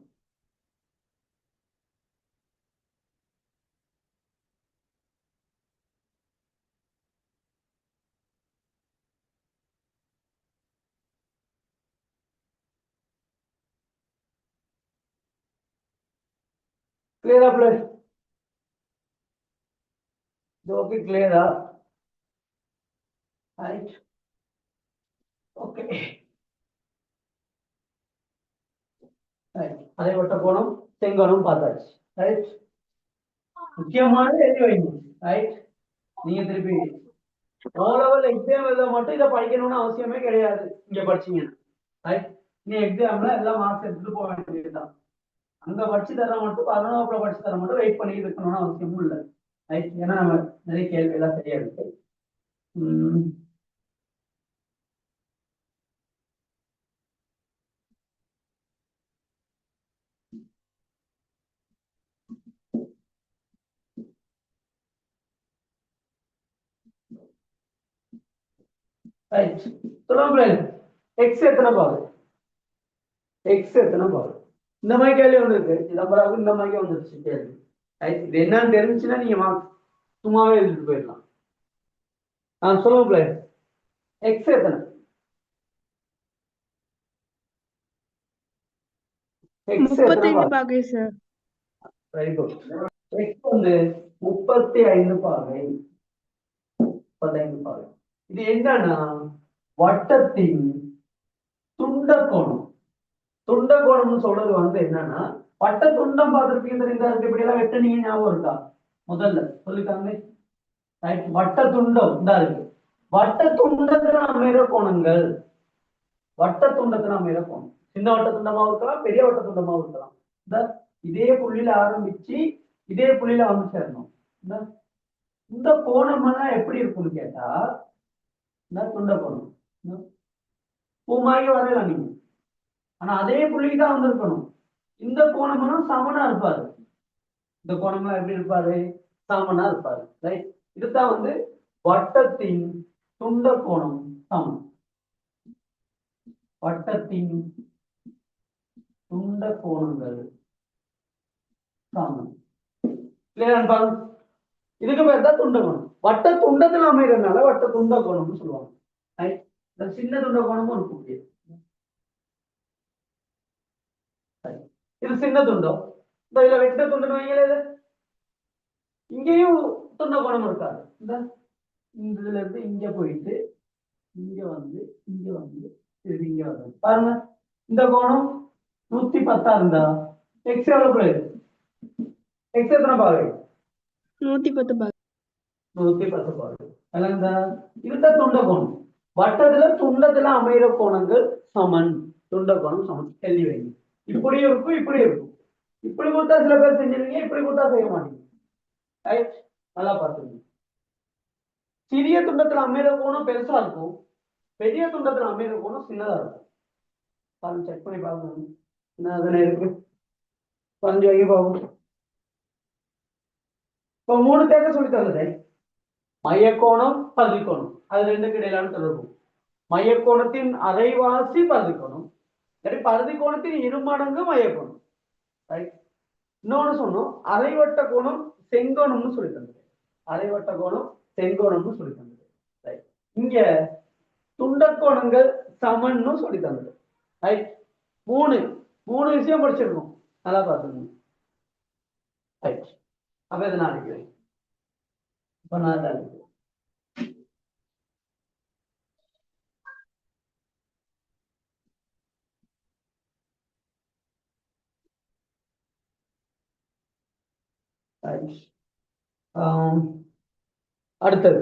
கிளியரா பிளஸ்? இது ஓகே, கிளியரா? ரைட். ஓகே, அரை வட்ட கோணம் செங்கோணம் பார்த்தாச்சு. ரைட். முக்கியமானது எழுதி வைங்க. ரைட். நீங்க திருப்பி ஓ லெவல் எக்ஸாம் எழுத மட்டும் இதை படிக்கணும்னு அவசியமே கிடையாது. இங்க படிச்சீங்கன்னா ரைட், நீ எக்ஸாம்ல எல்லாம் மார்க்ஸ் எடுத்துட்டு போக வேண்டியதுதான். அங்க படிச்சு தர மட்டும் 11ஆம் படிச்சு தர மட்டும் வெயிட் பண்ணி இருக்கணும்னு அவசியமும் இல்லை. ரைட். ஏன்னா நம்ம நிறைய கேள்வி எல்லாம் சரியா இருக்கு. ரைட். சொல்லுங்க, எக்ஸ் எத்தனை பாகு? எக்ஸ் எத்தனை பாகு? இந்த மாதிரி கேள்வி ஒன்று இருக்கு. சிதம்பரம் இந்த மாதிரி வந்துருச்சு கேள்வி. ரைட். இது என்னன்னு தெரிஞ்சுன்னா நீங்க சும்மாவே எழுதிட்டு போயிடலாம். சொல்லுங்க, எக்ஸ் எத்தனை? எக்ஸ் எத்தனை 35 பாகு? பாகை சார். Very good. எக்ஸ் வந்து 35 பாகை. 35 பாகை. இது என்னன்னா வட்டத்தின் துண்ட கோணம். துண்ட கோணம்னு சொல்றது வந்து என்னன்னா, வட்ட துண்டம் பார்த்திருப்பீங்க தெரியுதா? இப்படி எல்லாம் வெட்ட நீங்க ஞாபகம் இருக்கா? முதல்ல சொல்லிட்டாங்க. வட்ட துண்டம் இந்த இருக்கு. வட்ட துண்டத்துல அமைகிற கோணங்கள், வட்ட துண்டத்துல அமைகிற கோணம் சின்ன வட்ட துண்டமா இருக்கலாம், பெரிய வட்ட துண்டமா இருக்கலாம். இதே புள்ளியில ஆரம்பிச்சு இதே புள்ளியில வந்து சேரணும். இந்த கோணம் எல்லாம் எப்படி இருக்கும்னு கேட்டா, இந்த துண்ட கோணம் பூமாகி வரையலாம் நீங்க. ஆனா அதே புள்ளிக்கு தான் வந்திருக்கணும். இந்த கோணம்லாம் சமனா இருப்பாரு. இந்த கோணம்லாம் எப்படி இருப்பாரு? சமனா இருப்பாரு. ரைட். இதுதான் வந்து வட்டத்தின் துண்ட கோணம் சமம். வட்டத்தின் துண்ட கோணங்கள் சமம். இதுக்கு பேர் தான் துண்ட கோணம். வட்ட துண்டத்தில் அமைகிறதுனால வட்ட துண்ட கோணம்னு சொல்லுவாங்க. சின்ன துண்ட கோணமும் இருக்கு. இது சின்ன துண்டம். இதுல வெட்ட துண்டம் வைங்களே, இங்கேயும் துண்ட கோணம் இருக்காது. இதுல இருந்து இங்க போயிட்டு இங்க வந்து இங்க வந்து இங்க வந்து பாருங்க. இந்த கோணம் 110 இருந்தா எக்ஸ் எவ்வளவு? எக்ஸ் எத்தனை பாகு? 110 பாகை. 110 பாகு. இதுதான் துண்ட கோணம். வட்டத்துல துண்டத்துல அமைகிற கோணங்கள் சமன். துண்ட கோணம் சமன் எழுதி வைங்க. இப்படியும் இருக்கும், இப்படி இருக்கும். இப்படி கொடுத்தா சில பேர் செஞ்சிருவீங்க, இப்படி கொடுத்தா செய்ய மாட்டீங்க. ரைட். நல்லா பார்த்துங்க. சிறிய துண்டத்துல அமைகிற கோணம் பெருசா இருக்கும், பெரிய துண்டத்துல அமைகிற கோணம் சின்னதா இருக்கும். பாருங்க, செக் பண்ணி பாருங்க. என்ன அதனை இருக்கு கொஞ்சம் வைங்க பாருங்க. இப்போ 3 தேக்க சொல்லி தருது. மையக்கோணம், பகுதிக்கோணம், அது ரெண்டுக்கு இடையிலான தொடர்பு. மையக்கோணத்தின் அரைவாசி பகுதிக்கோணம், பகுதி கோணத்தின் 2 மடங்கு மையக்கோணம். ரைட். இன்னொன்னு சொன்னோம், அரைவட்ட கோணம் செங்கோணம்னு சொல்லி தந்தது. அரைவட்ட கோணம் செங்கோணம்னு சொல்லி தந்தது. ரைட். இங்க துண்டக்கோணங்கள் சமன்னு சொல்லி தந்தது. ரைட். மூணு விஷயம் படிச்சிருக்கோம், நல்லா பார்த்துக்கணும். ரைட். அப்ப இதை நான் அடிக்கிறேன். இப்ப நான் இதை அடிக்கிறேன். அடுத்தது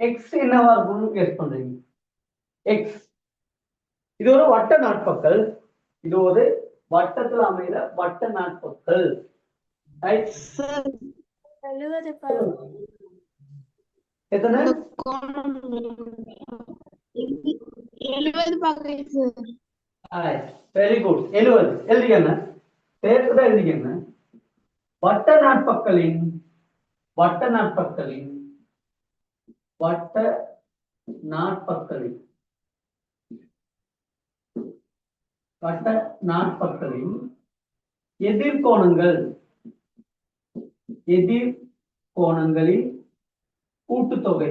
எக்ஸ் என்னவா இருக்கும்னு கெஸ் பண்றீங்க? எக்ஸ் இது ஒரு வட்ட நாட்பக்கல். இது ஒரு வட்டத்தில் அமைகிற வட்ட நாட்பக்கல். எத்தனை? 70 பாகை சார். Very good. 70 எழுதிக்கங்க, சேர்த்துதான் எழுதிக்கங்க. வட்ட நாட்பக்கலின் வட்ட நாட்பக்கலின் எதிர்கோணங்களின் கூட்டுத்தொகை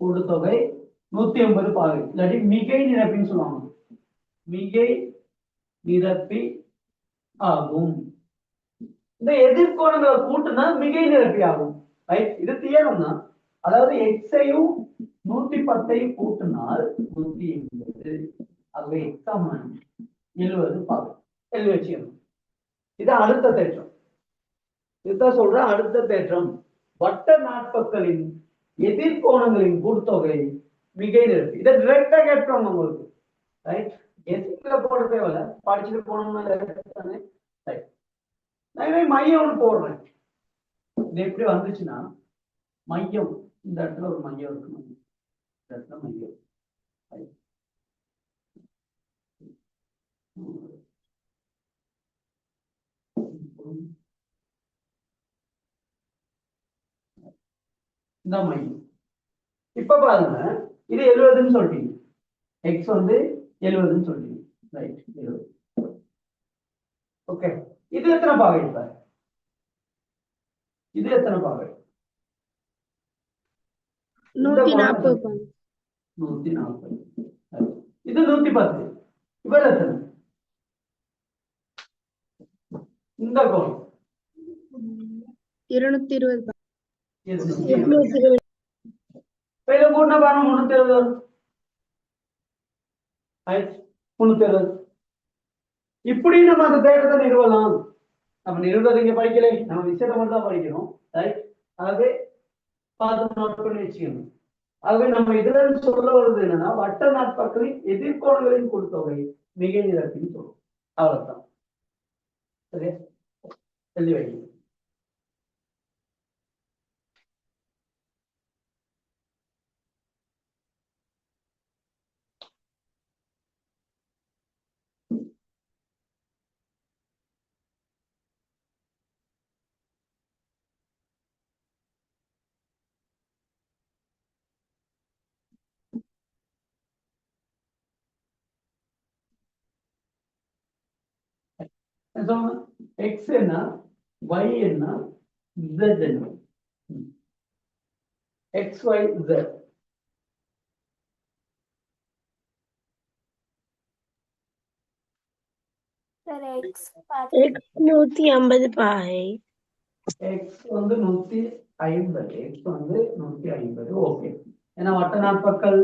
150 பாகை. இல்லாட்டி மிகை நிரப்பின்னு சொல்லுவாங்க. மிகை நிரப்பி ஆகும். இந்த எதிர்கோணங்களை கூட்டுனா மிகை நிரப்பி ஆகும். ரைட். இது தியரம் தான். அதாவது எக்ஸையும் 110ஐயும் கூட்டினால் 180. ஆகவே எக்ஸ் 70 பாகை. எழுதி வச்சுக்கணும். இது அடுத்த தேற்றம். இதுதான் சொல்ற அடுத்த தேற்றம். வட்ட நாட்பக்கலின் எதிர்கோணங்களின் கூட்டுத்தொகை மிகை நிரப்பி. இதை டிரெக்டா கேட்பாங்க உங்களுக்கு. ரைட். எதுல போட தேவையில்ல, படிச்சுட்டு போனோம்னா ரைட். நான் மையம் ஒன்று போடுறேன். இது எப்படி வந்துச்சுன்னா, மையம் இந்த இடத்துல ஒரு மையம் இருக்கணும். இந்த இடத்துல மையம். இந்த மையம். இப்ப பாருங்க, இது 70ன்னு சொல்லிட்டீங்க. எக்ஸ் 70ன்னு சொல்லிட்டீங்க. ரைட். 70. ஓகே. இது எத்தனை பாகை? இப்ப இது எத்தனை பாகை? 140 பாகை. 140. இது 110. இவர் எத்தனை? இந்த கோணம் 220 பாகை. 220. இதை கூட்டினா பாருங்க 320 வரும். 320. இப்படி நம்ம அந்த தேட்டத்தை நிறுவலாம். நம்ம நிறுவனம் இங்க படிக்கல, நம்ம விஷயத்தை மட்டும் தான் படிக்கணும். ரைட். ஆகவே பார்த்து நோட் பண்ணி வச்சுக்கணும். ஆகவே நம்ம இதுல சொல்ல வருது என்னன்னா, வட்ட நாட்பக்கலின் எதிர்கோணங்களின் கூட்டுத்தொகை மிகை நிரப்பின்னு சொல்லுவோம். அவ்வளவுதான். சரியா? எழுதி வைக்கணும். எக்ஸ் என்ன, ஒய் என்ன, Z என்ன? X Y Z. எக்ஸ் 150 பாகை. எக்ஸ் 150. எக்ஸ் 150. ஓகே. ஏன்னா வட்ட நாட்பக்கல்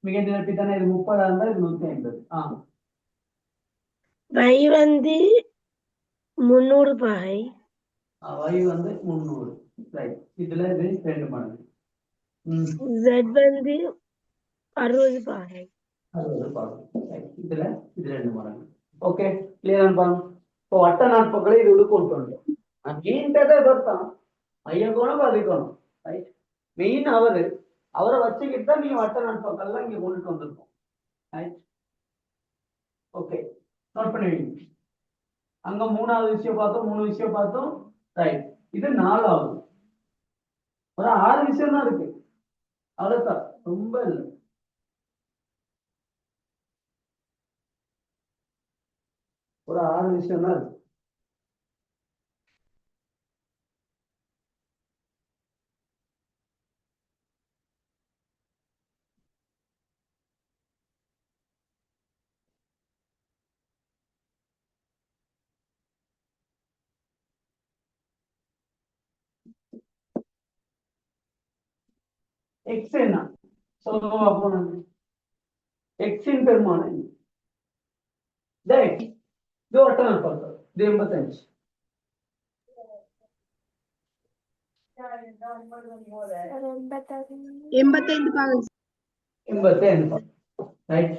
மிகை நிரப்பி தானே. இது 30 இருந்தா இது 150. y 300 பாகை. y 300. ரைட். இதுல இது 2 மடங்கு. z 60 பாகை. 60 பாகை. இதுல இது 2 மடங்கு. ஓகே, கிளியர் பாருங்க. இப்போ வட்ட நாட்பக்கலை இது கொண்டு வந்தோம். மீன் தேட்டை எதிர்த்தான். மையக்கோணம் பதிக்கோணம், ரைட். மெயின் அவரை வச்சுக்கிட்டு தான் நீங்க வட்ட நாட்பக்கெல்லாம் இங்க கொண்டுட்டு வந்திருக்கோம், ரைட். ஓகே, நோட் பண்ணுவீங்க. அங்க 3வது விஷயம் பார்த்தோம், 3 விஷயம் பார்த்தோம், ரைட். இது 4வது. ஒரு 6 விஷயம் தான் இருக்கு, அவ்வளவுதான், ரொம்ப இல்லை. ஒரு 6 விஷயம் தான் இருக்கு. எக்ஸ் என்ன சொல்லுங்க பார்ப்போம். எக்ஸின் பெருமானம் இது வட்ட நாட்பக்கம், இது 85. எண்பத்தைந்து பாகை 85, ரைட்.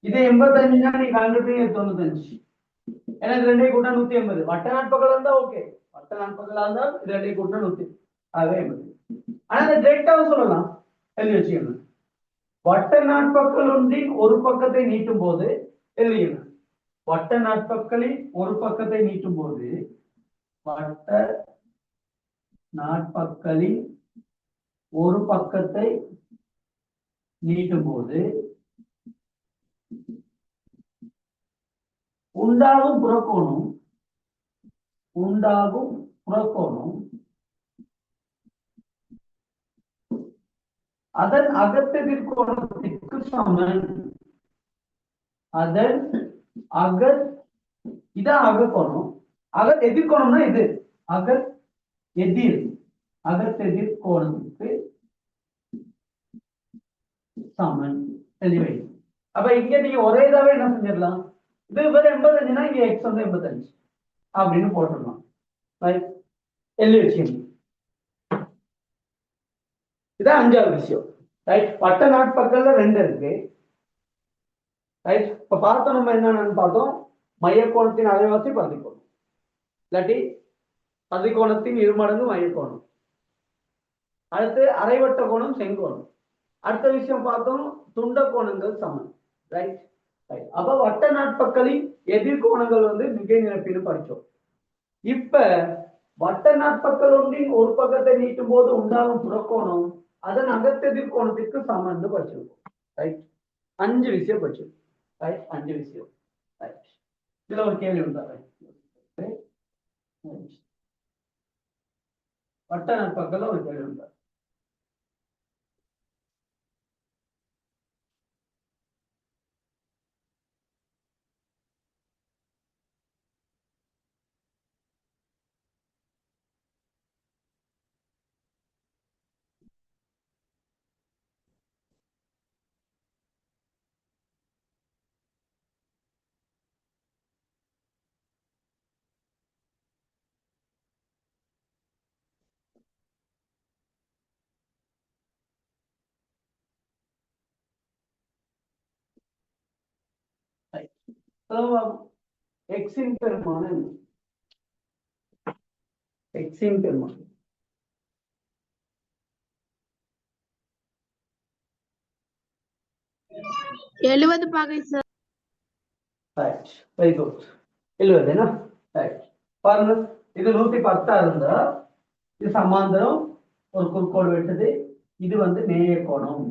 இது 85னா நீங்க கண்டுபிடிங்க 95. ஏன்னா இது ரெண்டையும் கூட்டா 180. வட்ட நாட்பக்கம் இருந்தா ஓகே, வட்ட நாட்பக்கம் இருந்தா இது ரெண்டையும் கூட்டா 100, ஆகவே 80. ஆனா இந்த டேட்டாவும் சொல்லலாம், எழுதி வச்சுக்கணும். வட்ட நாட்பக்கல் ஒன்றின் ஒரு பக்கத்தை நீட்டும் போது எழுதிக்கணும். வட்ட நாட்பக்களின் ஒரு பக்கத்தை நீட்டும் போது, வட்ட நாட்பக்களின் ஒரு பக்கத்தை நீட்டும் போது உண்டாகும் புறக்கோணம் அதன் அகத்தெதிர்கோணத்திற்கு சமன். அதன் இதான் அகக்கோணம். எதிர்கோணம்னா இது அகத்தெதிர்கோணத்துக்கு சமன் தெளிவை. அப்ப இங்க நீங்க ஒரே இதாவே என்ன செஞ்சிடலாம், இது 85னா இங்க எக்ஸ் வந்து 85 அப்படின்னு போட்டுடலாம். எழுதி வச்சுக்கணும். இதான் 5வது விஷயம், ரைட். வட்ட நாட்பக்கல்ல 2 இருக்கு, ரைட். இப்ப பார்த்தோம் நம்ம என்னன்னு பார்த்தோம், மையக்கோணத்தின் அரைவாசி பதிக்கோணம், இல்லாட்டி பதிக்கோணத்தின் இருமடங்கு மையக்கோணம். அடுத்து அரைவட்ட கோணம் செங்கோணம். அடுத்த விஷயம் பார்த்தோம், துண்ட கோணங்கள் சமன், ரைட். அப்ப வட்ட நாட்பக்களின் எதிர்கோணங்கள் வந்து மிகை நிரப்பின்னு படிச்சோம். இப்ப வட்ட நாட்பக்கல் ஒன்றின் ஒரு பக்கத்தை நீட்டும் போது உண்டாகும் புறக்கோணம் அதன் அகத்தெதிர்கோணத்திற்கு சமன் படிச்சிருக்கோம், ரைட். 5 விஷயம் படிச்சிருக்கோம், ரைட். 5 விஷயம், ரைட். இதுல ஒரு கேள்வி உண்டா? வட்ட நாட்பக்கல்ல ஒரு கேள்வி உண்டா? எக்ஸின் பெருமானம், எக்ஸின் பெருமானம் 70 பாகை சார். Right, very good. 70 என்ன, ரைட். பாருங்க, இது 110 இருந்தா இது சமாந்தரம், ஒரு குறுக்கோடு வெட்டுது, இது வந்து நேய கோணம்.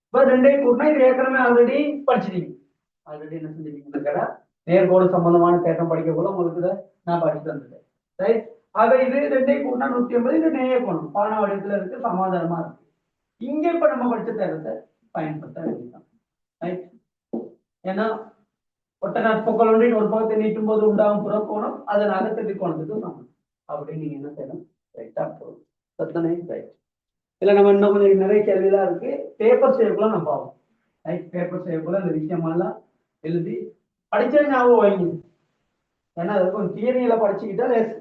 இப்ப ரெண்டையும் கூட்டினா இது ஏற்கனவே ஆல்ரெடி படிச்சிட்டீங்க. ஆல்ரெடி என்ன செஞ்சிருக்கீங்க, நேர்கோடு சம்பந்தமான தேட்டம் படிக்க போல உங்களுக்கு நான் படிச்சு தந்துட்டேன், ரைட். ஆக இது ரெண்டையும் கூட்டினா 180, இது நேய கோணம் பான வடிவத்துல இருக்கு, சமாதானமா இருக்கு. இங்க இப்ப நம்ம படிச்ச தேட்டத்தை பயன்படுத்த வேண்டியதான், ரைட். ஏன்னா ஒட்ட நாட்பக்கல் ஒன்றின் ஒரு பக்கத்தை நீட்டும் போது உண்டாகும் புறக்கோணம் அதன் அகத்தெதிர்கோணத்துக்கு சமம் அப்படின்னு நீங்க என்ன செய்யணும், ரைட்டா போதும். சத்தனை, ரைட். இல்ல நம்ம இன்னும் கொஞ்சம் நிறைய கேள்விதான் இருக்கு, பேப்பர் செய்யக்குள்ள நம்ம பார்ப்போம், ரைட். பேப்பர் செய்யக்குள்ள இந்த விஷயமெல்லாம் எழுதி படிச்சா ஞாபகம் வைங்க. ஏன்னா அது கொஞ்சம் தியரியில படிச்சுக்கிட்டா லேஸ்.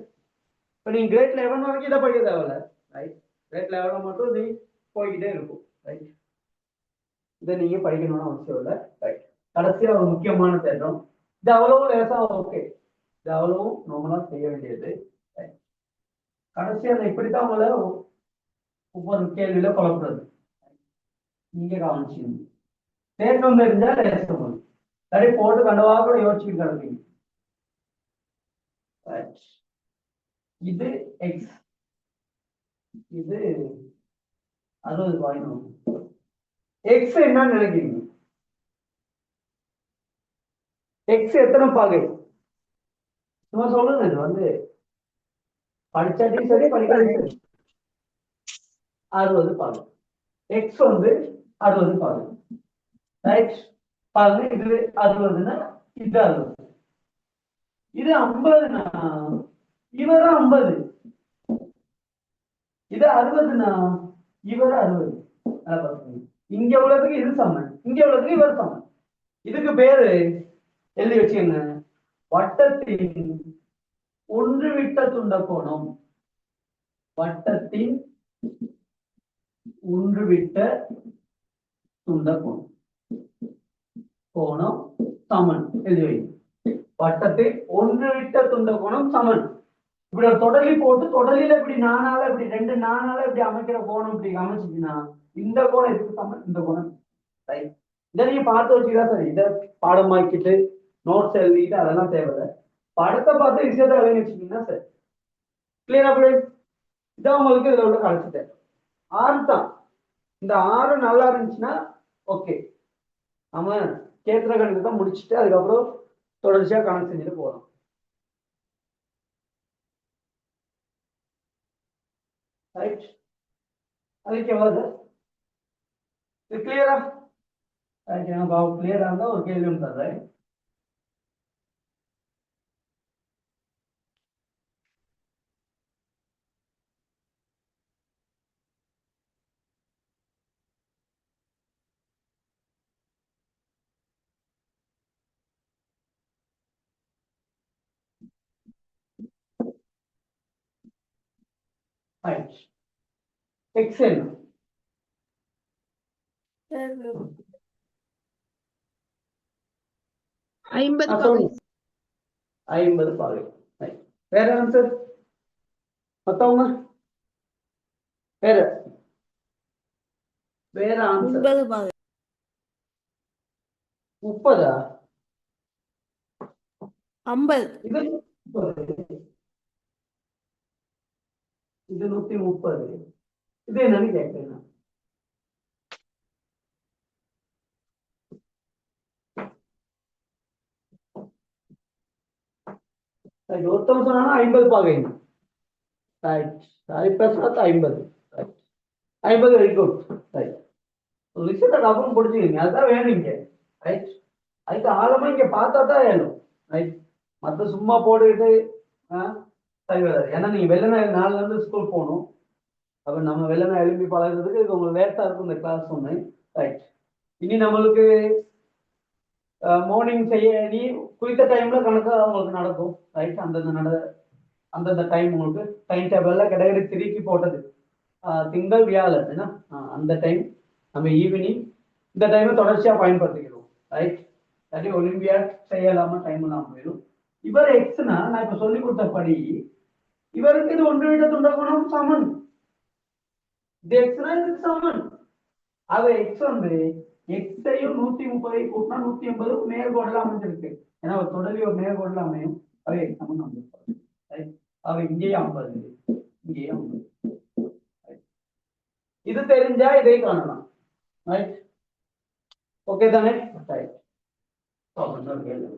இப்போ நீங்க கிரேட் 11 வரைக்கும் இதை படிக்க தேவையில்ல, ரைட். கிரேட் 11 மட்டும் நீ போய்கிட்டே இருக்கும், ரைட். இதை நீங்க படிக்கணும்னு அவசியம் இல்லை, ரைட். கடைசியா ஒரு முக்கியமான தேட்டம், இது அவ்வளவும் லேசா ஓகே, இது அவ்வளவும் நார்மலா செய்ய வேண்டியது, ரைட். கடைசியா நான் இப்படித்தான் உங்களை ஒவ்வொரு கேள்வியில குழப்புறது. நீங்க கவனிச்சுக்கணும். தேக்கம் தெரிஞ்சா லேசம் வரும். சரி போட்டு கண்டவாக யோசிச்சுட்டு கிடப்பீங்க. இது எக்ஸ், இது 60 எக்ஸ் என்னன்னு நினைக்கிறீங்க? எக்ஸ் எத்தனை பாகை? சும்மா சொல்லுங்க. இது வந்து படிச்சாட்டியும் சரி படிக்காட்டியும் சரி 60 பாகை. எக்ஸ் வந்து 60 பாகை. ரைட், பாருங்க. இது 60ன்னா இது 60. இது 50ன்னா இவரும் 50. இது 60ன்னா இவர் 60. இங்க உள்ளதுக்கு இது சமன், இங்க உள்ளதுக்கு இவர் சமன். இதுக்கு பேரு எழுதி வச்சுங்க, வட்டத்தின் ஒன்றுவிட்ட துண்ட கோணம். வட்டத்தின் ஒன்றுவிட்ட துண்ட கோணம், கோணம் சமன் எழுதி வை. வட்டத்தில் ஒன்றுவிட்ட துண்ட கோணம் சமன். இப்படி ஒரு தொடலி போட்டு தொடலில இப்படி நானால இப்படி 2 நானால இப்படி அமைக்கிற கோணம் இப்படி அமைச்சுச்சுன்னா இந்த கோணம் இதுக்கு சமன், இந்த கோணம். ரைட், இதை நீங்க பார்த்து வச்சுக்கா சரி. இதை பாடமாக்கிட்டு நோட்ஸ் எழுதிட்டு அதெல்லாம் தேவையில்லை. படத்தை பார்த்து விஷயத்தை எழுதி வச்சுக்கீங்கன்னா சரி. கிளியரா பிளேஸ்? இதான் உங்களுக்கு இதுல உள்ள கழிச்சுட்டேன். 6 தான். இந்த 6 நல்லா இருந்துச்சுன்னா ஓகே, நம்ம கேத்திர கணக்கு தான் முடிச்சுட்டு அதுக்கப்புறம் தொடர்ச்சியா கணக்கு செஞ்சுட்டு போகலாம். ரைட், அதுக்கு எவ்வளவு இது கிளியரா? கிளியரா இருந்தா ஒரு கேள்வி தர்றேன். எக்ஸ் என்ன? 50 பாகை. 50 பாகை. வேற ஆன்சர் மத்தவங்க? வேற வேற ஆன்சர்? 50 பாகை. 30. 50. இது 30. இது 130. இது என்னன்னு கேட்கிறேன். ஒருத்தவங்க சொன்னா 50 பாகை. Right, 50. Right, 50 very good. Right, ஒரு விஷயத்தை டப்புன்னு பிடிச்சிக்கிங்க, அதுதான் வேணுங்க. ரைட், அதுக்கு ஆழமா இங்க பார்த்தா தான் வேணும். ரைட், மற்ற சும்மா போட்டுக்கிட்டு சரி வராது. ஏன்னா நீங்க வெள்ளன 4ல இருந்து ஸ்கூல் போகணும். அப்ப நம்ம வெள்ளன எழுப்பி பழகிறதுக்கு இது உங்களுக்கு லேட்டா இருக்கும் இந்த கிளாஸ் ஒன்று. ரைட், இனி நம்மளுக்கு மார்னிங் செய்ய நீ குறித்த டைம்ல கணக்கு உங்களுக்கு நடக்கும். ரைட், அந்தந்த டைம் உங்களுக்கு டைம் டேபிள்ல கேட்டகரி 3க்கு போட்டது திங்கள் வியாழன் என்ன அந்த டைம் நம்ம ஈவினிங் இந்த டைமை தொடர்ச்சியா பயன்படுத்திக்கிறோம். ரைட், சரி ஒலிம்பியாட் செய்யலாம டைம் இல்லாம போயிடும். இவர் எக்ஸ்னா நான் இப்ப சொல்லி கொடுத்தபடி இவருக்கு இது ஒன்றுவிட்ட துண்ட கோணம் சமன். இது எக்ஸ்னா இதுக்கு சமன். அவ எக்ஸ் வந்து எக்ஸையும் 130 கூட்டினா 180 நேர்கோடுல அமைஞ்சிருக்கு. ஏன்னா ஒரு தொடர்லி ஒரு நேர்கோடுல அமையும். அவ எக்ஸ் சமன் அமைஞ்சிருப்பாரு. அவ இங்கேயே 50, இங்கேயே 50. இது தெரிஞ்சா இதை காணலாம். ரைட், ஓகே தானே? ரைட், கேள்வி.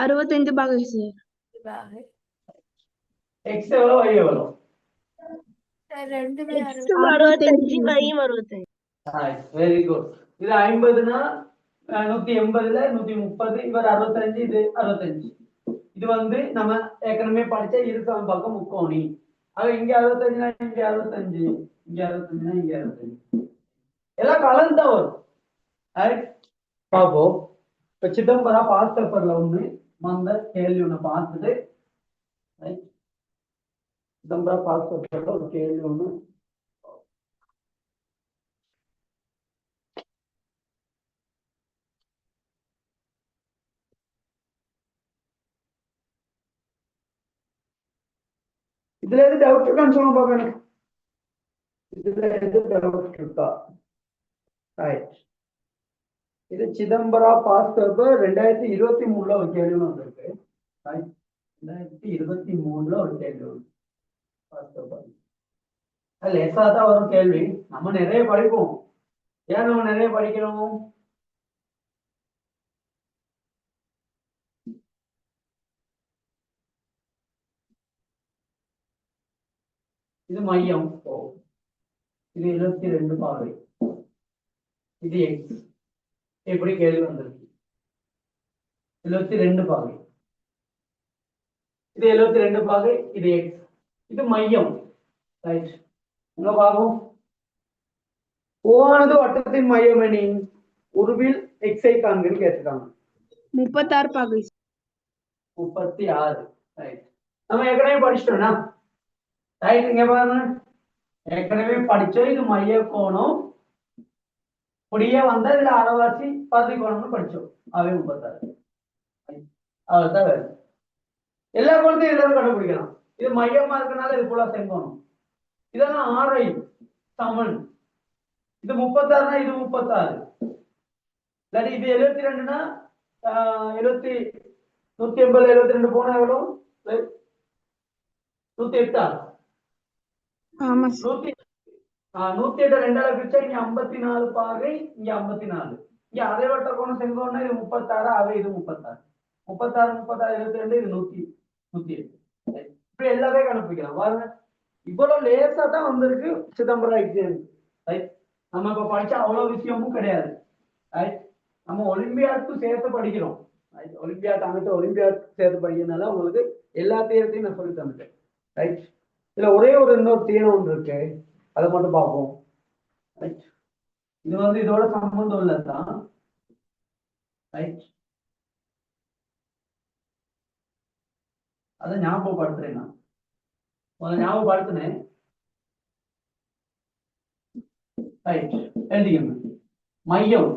அறுபத்தைந்து பாகை சார். எக்ஸ் எவ்வளவு, y எவ்வளவு? எக்ஸும் 65 வையும் 65. Very good. இது 50னா 180ல 130, இவர் 65, இது 65. இது வந்து நம்ம ஏற்கனவே படிச்ச இருசம பக்கம் முக்கோணி. ஆக இங்க 65னா இங்க 65, இங்க 65னா இங்க 65, எல்லாம் கலந்து வரும். பாப்போம். இப்ப சிதம்பரா பாஸ் பேப்பர்ல ஒண்ணு வந்த கேள்வி ஒண்ணு பார்த்துட்டு, சிதம்பரா பாஸ் பேப்பர்ல ஒரு கேள்வி ஒண்ணு. இதுல எது டவுட் இருக்கான்னு சொல்லுங்க பாக்கணும். இதுல எது டவுட் இருக்கா? ரைட். இது சிதம்பரா பாஸ் பேப்பர் 2023ல ஒரு கேள்வி வந்திருக்கு. 2023ல ஒரு கேள்வி வந்து பாஸ் பேப்பர். லேசா தான் வரும் கேள்வி. நம்ம நிறைய படிப்போம். ஏன் நம்ம நிறைய படிக்கணும்? இது மையம், இது 72 பாகை, இது எக்ஸ். எப்படி கேள்வி வந்திருக்கு? 72 பாகை, இது 72 பாகை, இது எக்ஸ், இது மையம். ரைட். உங்க பாகம் ஓவானது வட்டத்தின் மையம் எனின் உருவில் எக்ஸை காண்கிறது கேட்டிருக்காங்க. 36 பாகை. 36. ரைட். நம்ம ஏற்கனவே படிச்சிட்டோம்னா, ரைட். இங்க பாருங்க, ஏற்கனவே படிச்சோம். இது மைய கோணம், இப்படியே வந்தா இதுல அரைவாசி பகுதி கோணம்னு படிச்சோம். அவை 36. அவ்வளவுதான் வேறு. எல்லா கோணத்தையும் எல்லாரும் கண்டுபிடிக்கலாம். இது மையமா இருக்கனால இது போல செங்கோணம். இதெல்லாம் ஆரை சமன். இது 36னா இது 36. இல்லாட்டி இது 72னா 180 72 போனா எவ்வளவு? 108. ஆமா 108 ரெண்டால பிரிச்சா இங்க 54 பாகை, இங்க 54. இங்க அதே வட்ட கோணம் செங்கோணம்னா இது 36, அவை இது 36. 36 72, இது 108. இப்படி எல்லாத்தையும் கண்டுபிடிக்கலாம் பாருங்க. இவ்வளவு லேசா தான் வந்திருக்கு சிதம்பரம் எக்ஸாம். ரைட். நம்ம இப்ப படிச்சா அவ்வளவு விஷயமும் கிடையாது. ரைட். நம்ம ஒலிம்பியாட்க்கு சேர்த்து படிக்கிறோம். ஒலிம்பியாட் அங்கிட்ட ஒலிம்பியாட் சேர்த்து படிக்கிறதுனால உங்களுக்கு எல்லா தேர்த்தையும் நான் சொல்லி தந்துட்டேன். ரைட். இதுல ஒரே ஒரு இன்னொரு தீரம் ஒன்று இருக்கு, அதை மட்டும் பார்ப்போம். ரைட். இது வந்து இதோட சம்பந்தம் இல்லதான். ரைட். அதை ஞாபகப்படுத்துறேன். நான் ஞாபகப்படுத்தினேன். ரைட். எழுதிக்கணும். மையம்,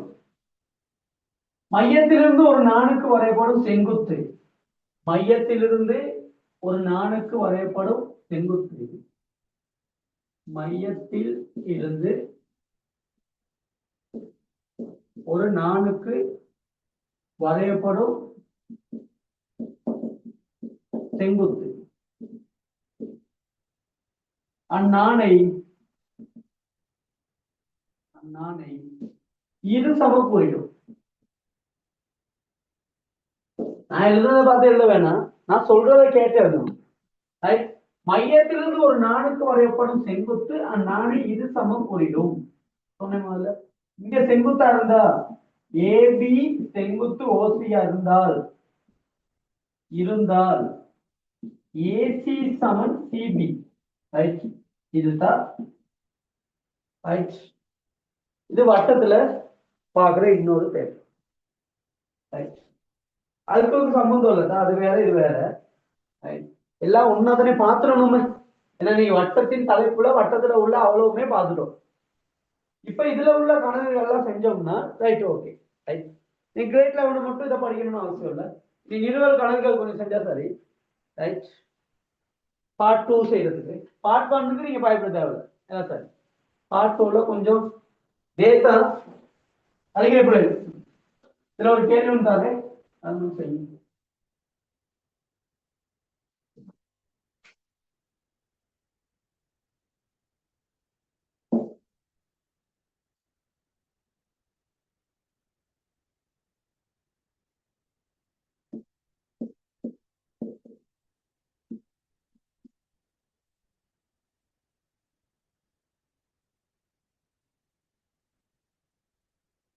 மையத்திலிருந்து ஒரு நாணுக்கு வரையப்படும் செங்குத்து. மையத்திலிருந்து ஒரு நாணுக்கு வரையப்படும் செங்குத்து. மையத்தில் இருந்து ஒரு நாணுக்கு வரையப்படும் செங்குத்து. அந்நாணை இரு சமக்குறிடும். நான் எழுதுறத பார்த்து எழுத வேணாம், நான் சொல்றதை கேட்டு எழுதணும். மையத்திலிருந்து ஒரு நாணுக்கு வரையப்படும் செங்குத்து அந்நாணை இரு சமம் குறிடும். சொன்ன முதல்ல இங்க செங்குத்தா இருந்தா ஏபி செங்குத்து ஓசியா இருந்தால் ஏசி சமன் சிபி. ரைட். இதுதான் ரைட். இது வட்டத்துல பாக்குற இன்னொரு பேர். ரைட். அதுக்கு ஒரு சம்பந்தம் இல்ல, அது வேற இது வேற. எல்லாம் ஒன்னாதானே பாத்துறோம் நம்ம. ஏன்னா நீங்க வட்டத்தின் தலைப்புல வட்டத்துல உள்ள அவ்வளவுமே பார்த்துட்டோம். இப்ப இதுல உள்ள கணக்குகள் எல்லாம் செஞ்சோம்னா ரைட். ஓகே. ரைட். நீ கிரேட் லெவல் மட்டும் இதை படிக்கணும்னு அவசியம் இல்லை. நீ நிறுவல் கணக்குகள் கொஞ்சம் செஞ்சா சரி. ரைட். பார்ட் 2 செய்யறதுக்கு, பார்ட் 1க்கு நீங்க பயப்பட தேவையில்லை. சரி. பார்ட் 2ல கொஞ்சம் டேட்டா அதுக்கு எப்படி இதுல ஒரு கேள்வி உண்டாரு, அது செய்யும்.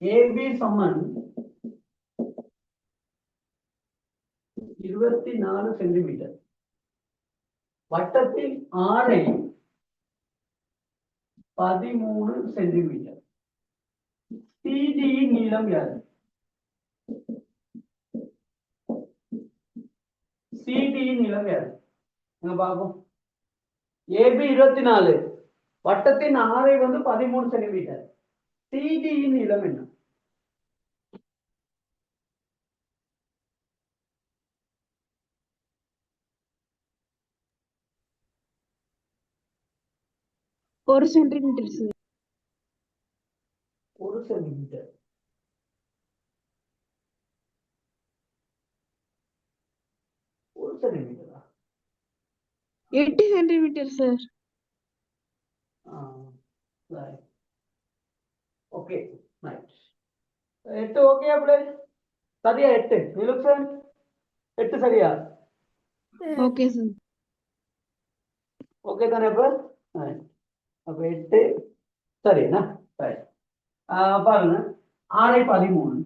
ஏபி சமன் 24 சென்டிமீட்டர். வட்டத்தின் ஆரை 13 சென்டிமீட்டர். சிடியின் நீளம் யாது? சிடியின் நீளம் யாது? பார்ப்போம். ஏபி 24, வட்டத்தின் ஆரை வந்து 13 சென்டிமீட்டர். சிடியின் நீளம் என்ன? ஒரு சென்டிமீட்டர் சார். 1 சென்டிமீட்டர். ஒரு சென்டிமீட்டரா? 8 centimetre sir. Okay, right. 8 okay அப்படி சரியா? 8 நிலுக்சன் 8 சரியா? Okay sir. ஓகே தானே? அப்ப 8 சரிண்ணா. ரைட். பாருங்க, ஆரை 13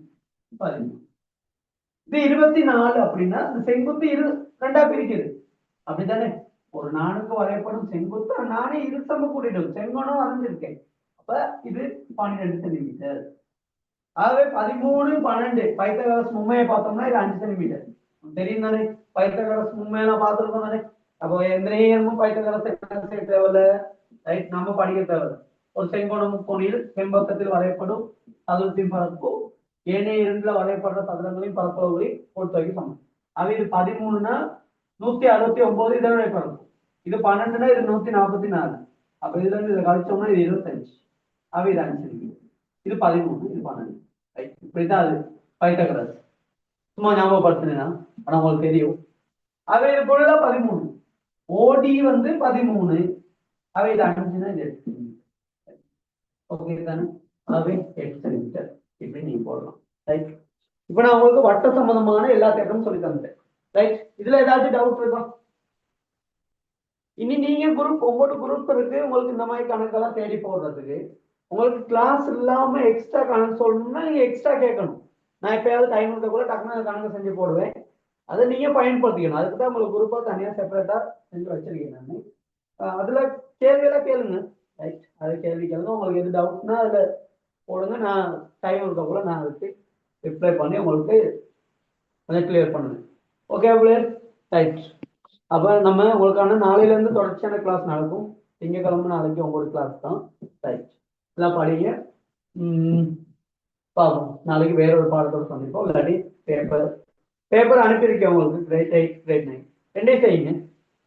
இது 24 அப்படின்னா இந்த செங்குத்து ரெண்டா பிரிக்குது அப்படித்தானே? ஒரு நானுக்கு வரையப்படும் செங்குத்து நானே இருசம கூட்டிடும் செங்கோணம் வரைஞ்சிருக்கேன். அப்ப இது 12 சென்டிமீட்டர். ஆகவே 13 12 பைத்தகரஸ் மும்மையை பார்த்தோம்னா இது 5 சென்டிமீட்டர். தெரியும் தானே? பைத்தகரஸ் மும்மையெல்லாம் பார்த்துருக்கோம் தானே? அப்போ எந்த நேரமும் பைத்தகரஸ் தேவையில்ல. ரைட், நம்ம படிக்க தேவையில்ல. ஒரு செங்கோண முக்கோணியில் செம்பக்கத்தில் வரையப்படும் சதுரத்தின் பரப்பு ஏனைய இரண்டுல வரையப்படுற சதுரங்களின் பரப்பளவுகளின் பொறுத்தவரைக்கும் சமம். அது இது 13னா 169 இதனுடைய பரப்பு. இது 12னா இது 144. அப்ப இதுல இருந்து இதை கழிச்சோம்னா இது 25. அவை இது 5 சென்டிமீட்டர். இது 13, இது 12. ரைட், இப்படிதான் அது பைத்தகரஸ். சும்மா ஞாபகப்படுத்தினா ஆனா உங்களுக்கு தெரியும். அவை இது பொருள 13, ஓடி வந்து 13, அவை இது 5னா இது 8 சென்டிமீட்டர். ஓகே தானே? அவை 8 சென்டிமீட்டர் இப்படி நீங்க போடலாம். ரைட், இப்ப நான் உங்களுக்கு வட்ட சம்பந்தமான எல்லா தேட்டரும் சொல்லி தந்தேன். ரைட், இதுல ஏதாச்சும் டவுட் இருக்கா? இனி நீங்க குரூப் ஒவ்வொரு குரூப் இருக்கு. உங்களுக்கு இந்த மாதிரி கணக்கெல்லாம் தேடி போடுறதுக்கு உங்களுக்கு கிளாஸ் இல்லாம எக்ஸ்ட்ரா கணக்கு சொல்லணும்னா நீங்க எக்ஸ்ட்ரா கேட்கணும். நான் எப்பயாவது டைம் இருக்க கூட டக்குனு கணக்கு செஞ்சு போடுவேன். அதை நீங்க பயன்படுத்திக்கணும். அதுக்கு தான் உங்களுக்கு குரூப்பா தனியா செப்பரேட்டா செஞ்சு வச்சிருக்கேன் நான். அதுல கேள்வியெல்லாம் கேளுங்க. ரைட், அது கேள்வி கேளுங்க. உங்களுக்கு எது டவுட்னா அதுல போடுங்க. நான் டைம் இருக்க கூட நான் அதுக்கு ரிப்ளை பண்ணி உங்களுக்கு கொஞ்சம் கிளியர் பண்ணுவேன். ஓகே பிள்ளையர்? ரைட், அப்ப நம்ம உங்களுக்கான நாளையில இருந்து தொடர்ச்சியான கிளாஸ் நடக்கும். திங்கக்கிழமை நாளைக்கு உங்களோட கிளாஸ் தான். ரைட், இதெல்லாம் படிங்க. பார்ப்போம். நாளைக்கு வேற ஒரு பாடத்தோடு சந்திப்போம். இல்லாட்டி பேப்பர் அனுப்பியிருக்கேன் உங்களுக்கு. கிரேட் 8 கிரேட் 9 ரெண்டையும் செய்யுங்க.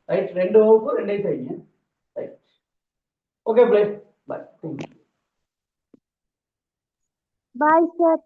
ரைட், 2 வகுப்பு ரெண்டையும் செய்யுங்க. ரைட், ஓகே பிள்ளையர், பாய். Bye sir.